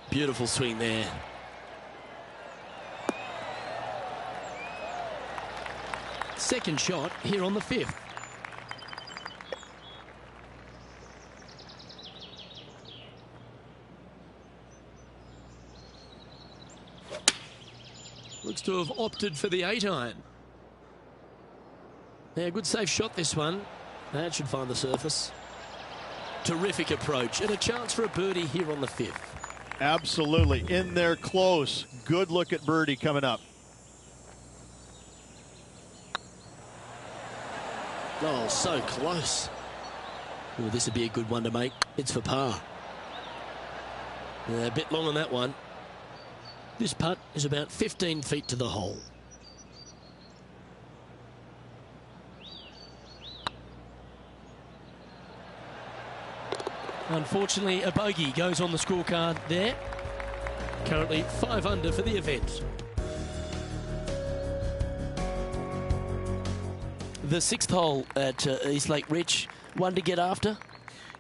Beautiful swing there. Second shot here on the 5th. to have opted for the 8-iron. Yeah, good safe shot this one. That should find the surface. Terrific approach and a chance for a birdie here on the 5th. Absolutely. In there close. Good look at birdie coming up. Oh, so close. Oh, this would be a good one to make. It's for par. A bit long on that one. This putt is about 15 feet to the hole. Unfortunately, a bogey goes on the scorecard there. Currently 5 under for the event. The 6th hole at East Lake Rich, one to get after.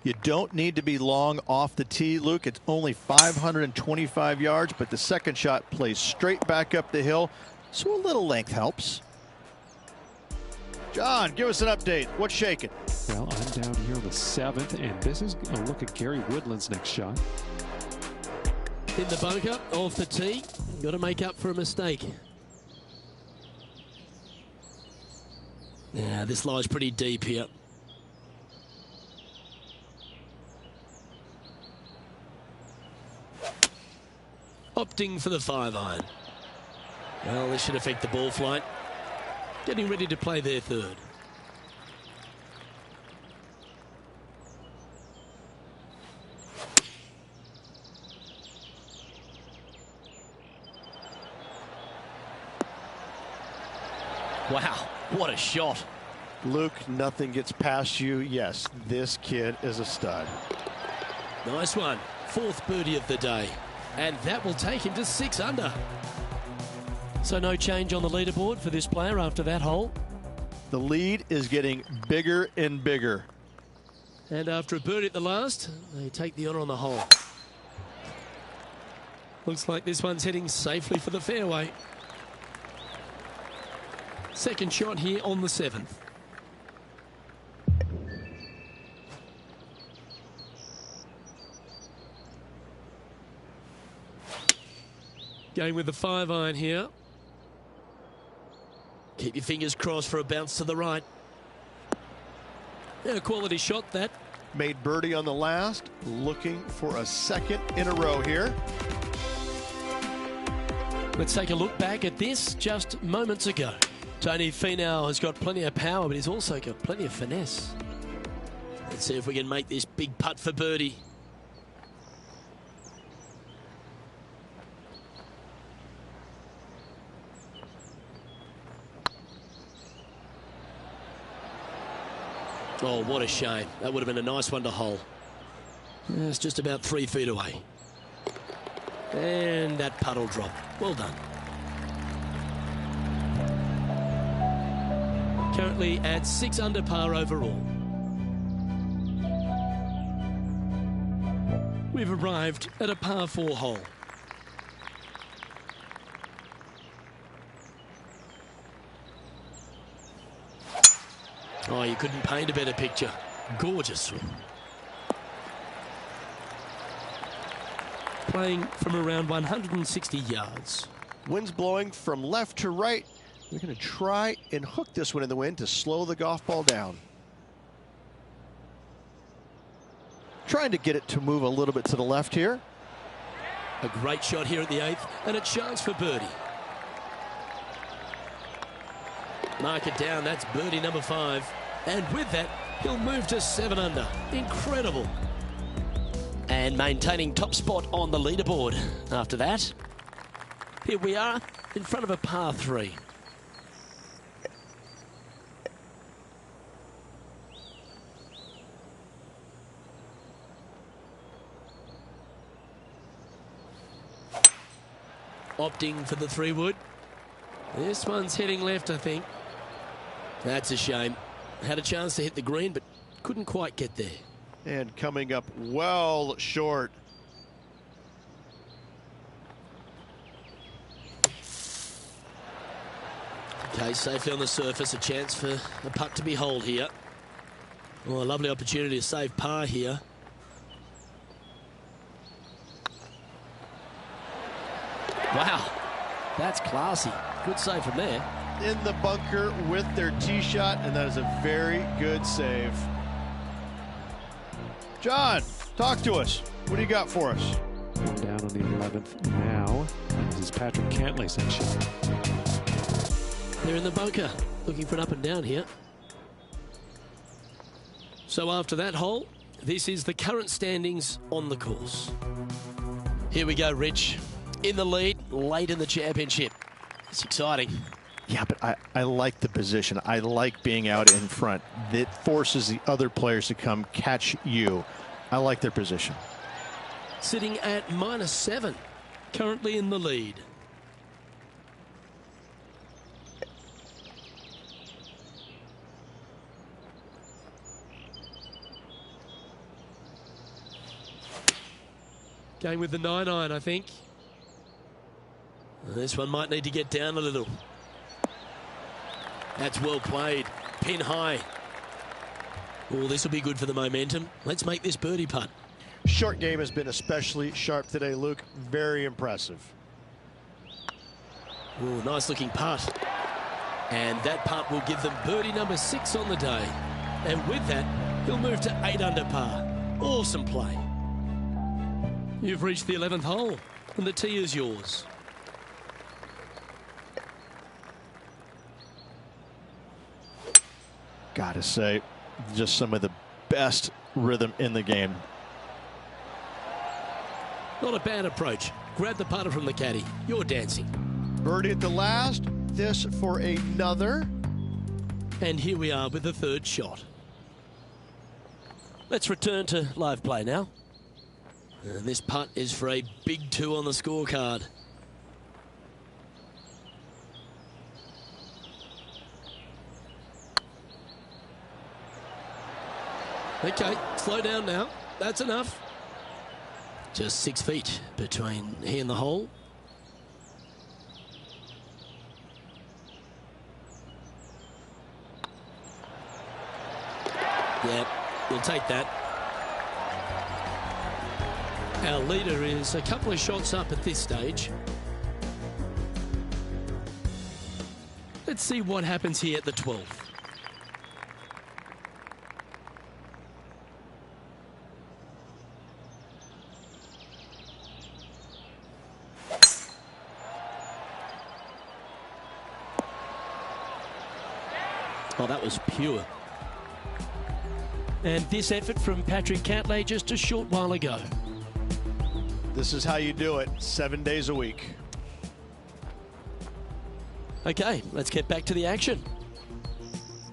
You don't need to be long off the tee, Luke. It's only 525 yards, but the second shot plays straight back up the hill, so a little length helps. John, give us an update. What's shaking? Well, I'm down here on the 7th, and this is a look at Gary Woodland's next shot. In the bunker, off the tee. Got to make up for a mistake. Yeah, this lies pretty deep here. Opting for the 5-iron. Well, this should affect the ball flight. Getting ready to play their 3rd. Wow, what a shot. Luke, nothing gets past you. Yes, this kid is a stud. Nice one. 4th birdie of the day. And that will take him to 6 under. So no change on the leaderboard for this player after that hole. The lead is getting bigger and bigger. And after a birdie at the last, they take the honour on the hole. Looks like this one's heading safely for the fairway. Second shot here on the 7th. Going with the 5-iron here. Keep your fingers crossed for a bounce to the right. Yeah, a quality shot that. Made birdie on the last. Looking for a 2nd in a row here. Let's take a look back at this just moments ago. Tony Finau has got plenty of power, but he's also got plenty of finesse. Let's see if we can make this big putt for birdie. Oh, what a shame. That would have been a nice one to hole. It's just about 3 feet away. And that putt will drop. Well done. Currently at 6 under par overall. We've arrived at a par 4 hole. Oh, you couldn't paint a better picture. Gorgeous swing. Playing from around 160 yards. Wind's blowing from left to right. We're going to try and hook this one in the wind to slow the golf ball down. Trying to get it to move a little bit to the left here. A great shot here at the 8th, and it shines for birdie. Mark it down, that's birdie number 5. And with that, he'll move to 7 under. Incredible. And maintaining top spot on the leaderboard. After that, here we are in front of a par 3. Opting for the 3-wood. This one's heading left, I think. That's a shame. Had a chance to hit the green, but couldn't quite get there. And coming up well short. Okay, safely on the surface. A chance for a putt to be holed here. Oh, a lovely opportunity to save par here. Wow, that's classy. Good save from there. In the bunker with their tee shot, and that is a very good save. John, talk to us. What do you got for us? Down on the 11th now. This is Patrick Cantlay's shot. They're in the bunker, looking for an up and down here. So after that hole, this is the current standings on the course. Here we go, Rich. In the lead, late in the championship. It's exciting. Yeah, but I like the position. I like being out in front. That forces the other players to come catch you. I like their position. Sitting at -7, currently in the lead. Going with the 9-iron, I think. This one might need to get down a little. That's well played. Pin high. Oh, this will be good for the momentum. Let's make this birdie putt. Short game has been especially sharp today, Luke. Very impressive. Oh, nice looking putt. And that putt will give them birdie number 6 on the day. And with that, he'll move to 8 under par. Awesome play. You've reached the 11th hole, and the tee is yours. Gotta say, just some of the best rhythm in the game. Not a bad approach. Grab the putter from the caddy. You're dancing. Birdie at the last. This for another. And here we are with the 3rd shot. Let's return to live play now. And this putt is for a big 2 on the scorecard. Okay, slow down now. That's enough. Just 6 feet between he and the hole. Yep, we'll take that. Our leader is a couple of shots up at this stage. Let's see what happens here at the 12th. Oh, that was pure. And this effort from Patrick Cantlay just a short while ago. This is how you do it 7 days a week. Okay, let's get back to the action.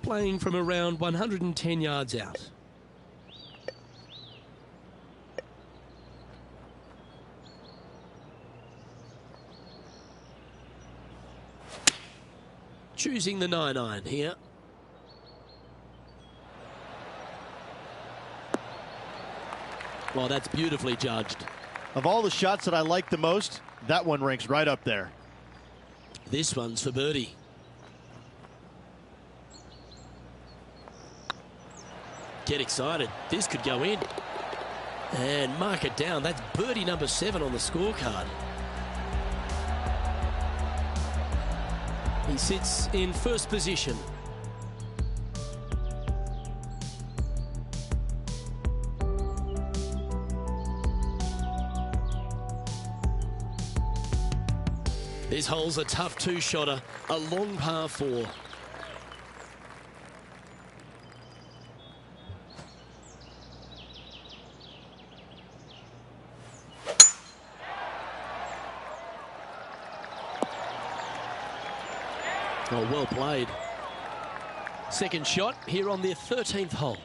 Playing from around 110 yards out. Choosing the 9-iron here. Well, that's beautifully judged. Of all the shots that I like the most, that one ranks right up there. This one's for birdie. Get excited. This could go in. And mark it down. That's birdie number 7 on the scorecard. He sits in first position. This hole's a tough 2-shotter, a long par 4. Oh, well played. Second shot here on the 13th hole.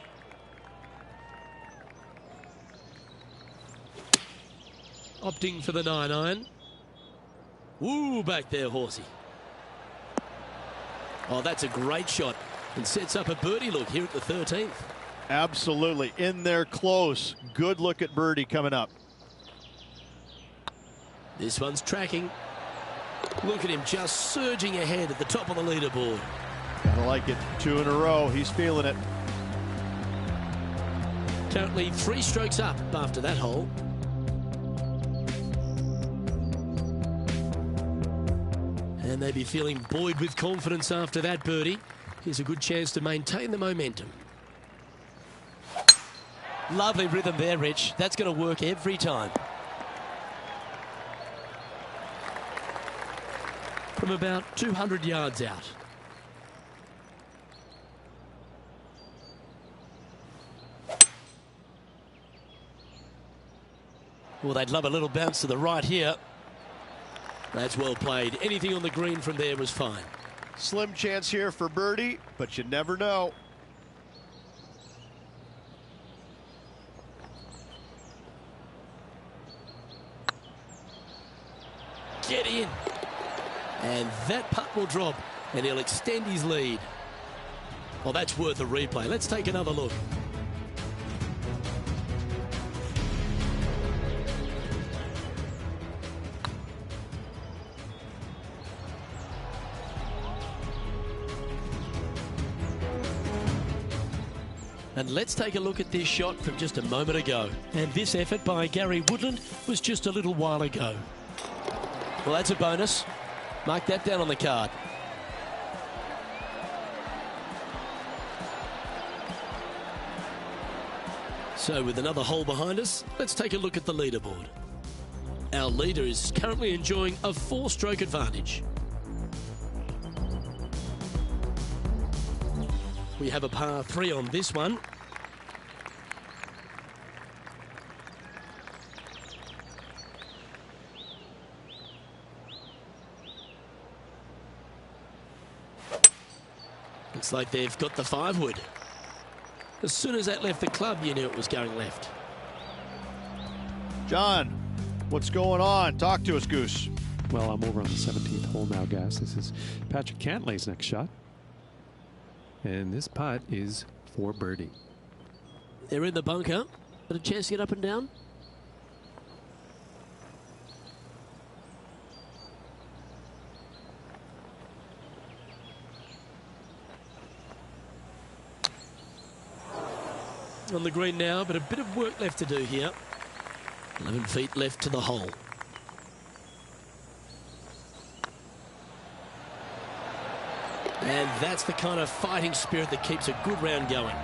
Opting for the 9-iron. Woo, back there, horsey. Oh, that's a great shot and sets up a birdie look here at the 13th. Absolutely. In there close. Good look at birdie coming up. This one's tracking. Look at him just surging ahead at the top of the leaderboard. Gotta like it. 2 in a row. He's feeling it. Currently 3 strokes up after that hole. And they'd be feeling buoyed with confidence after that birdie. Here's a good chance to maintain the momentum. Lovely rhythm there, Rich. That's going to work every time. From about 200 yards out. Well, they'd love a little bounce to the right here. That's well played. Anything on the green from there was fine. Slim chance here for birdie, but you never know. Get in. And that putt will drop, and he'll extend his lead. Well, that's worth a replay. Let's take another look. And let's take a look at this shot from just a moment ago. And this effort by Gary Woodland was just a little while ago. Well, that's a bonus. Mark that down on the card. So with another hole behind us, let's take a look at the leaderboard. Our leader is currently enjoying a 4-stroke advantage. We have a par 3 on this one. Looks like they've got the 5-wood. As soon as that left the club, you knew it was going left. John, what's going on? Talk to us, Goose. Well, I'm over on the 17th hole now, guys. This is Patrick Cantlay's next shot. And this putt is for birdie. They're in the bunker. Got a chance to get up and down? On the green now, but a bit of work left to do here. 11 feet left to the hole. And that's the kind of fighting spirit that keeps a good round going.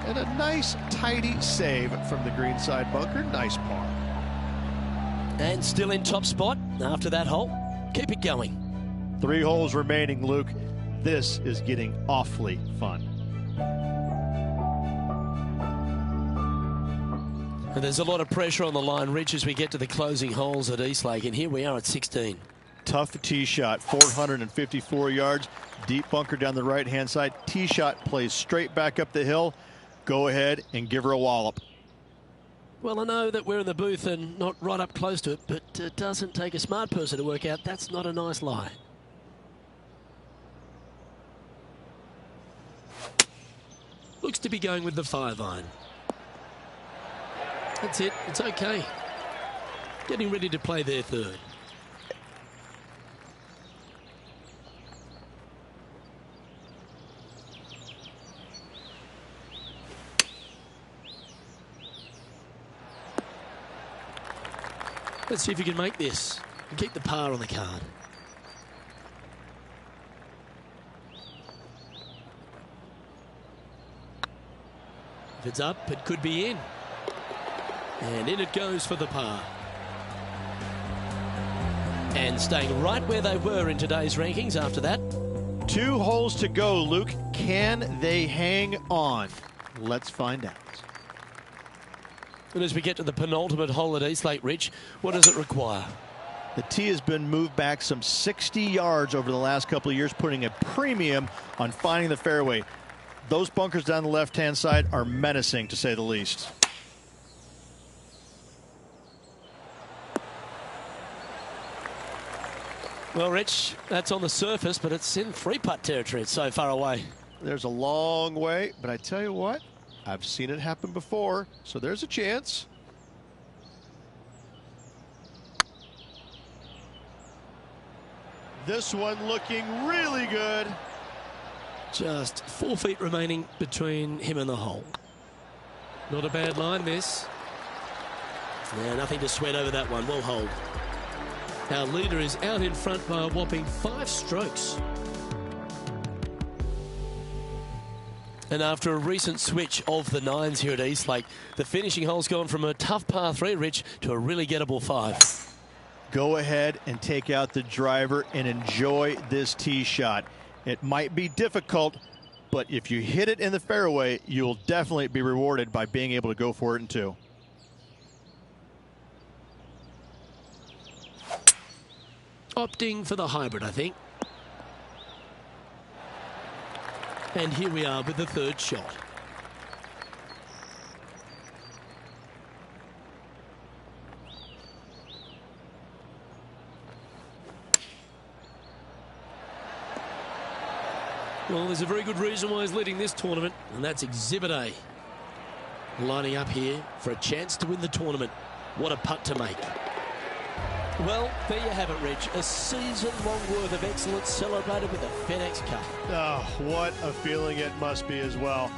And a nice, tidy save from the greenside bunker. Nice par. And still in top spot after that hole. Keep it going. 3 holes remaining, Luke. This is getting awfully fun. And there's a lot of pressure on the line, Rich, as we get to the closing holes at Eastlake. And here we are at 16. Tough tee shot, 454 yards. Deep bunker down the right-hand side. Tee shot plays straight back up the hill. Go ahead and give her a wallop. Well, I know that we're in the booth and not right up close to it, but it doesn't take a smart person to work out that's not a nice lie. Looks to be going with the 5-iron. That's it. It's okay. Getting ready to play their third. Let's see if you can make this and keep the par on the card. If it's up, it could be in. And in it goes for the par. And staying right where they were in today's rankings after that. 2 holes to go, Luke. Can they hang on? Let's find out. And as we get to the penultimate hole at Eastlake, Rich, what does it require? The tee has been moved back some 60 yards over the last couple of years, putting a premium on finding the fairway. Those bunkers down the left-hand side are menacing, to say the least. Well, Rich, that's on the surface, but it's in 3-putt territory. It's so far away. There's a long way, but I tell you what, I've seen it happen before, so there's a chance. This one looking really good. Just 4 feet remaining between him and the hole. Not a bad line, this. Yeah, nothing to sweat over that one. We'll hold. Our leader is out in front by a whopping 5 strokes. And after a recent switch of the 9s here at Eastlake, the finishing hole's gone from a tough par 3, Rich, to a really gettable 5. Go ahead and take out the driver and enjoy this tee shot. It might be difficult, but if you hit it in the fairway, you'll definitely be rewarded by being able to go for it in 2. Opting for the hybrid, I think. And here we are with the 3rd shot. Well, there's a very good reason why he's leading this tournament, and that's Exhibit A. Lining up here for a chance to win the tournament. What a putt to make. Well, there you have it, Rich. A season-long worth of excellence celebrated with the FedEx Cup. Oh, what a feeling it must be as well.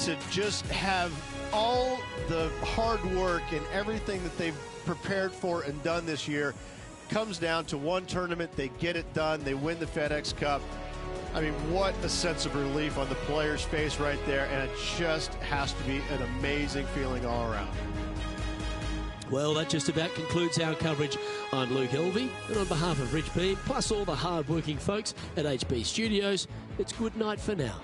To just have all the hard work and everything that they've prepared for and done this year comes down to one tournament. They get it done. They win the FedEx Cup. I mean, what a sense of relief on the player's face right there, and it just has to be an amazing feeling all around. Well, that just about concludes our coverage. I'm Luke Elvey, and on behalf of Rich Beam, plus all the hard-working folks at HB Studios, it's good night for now.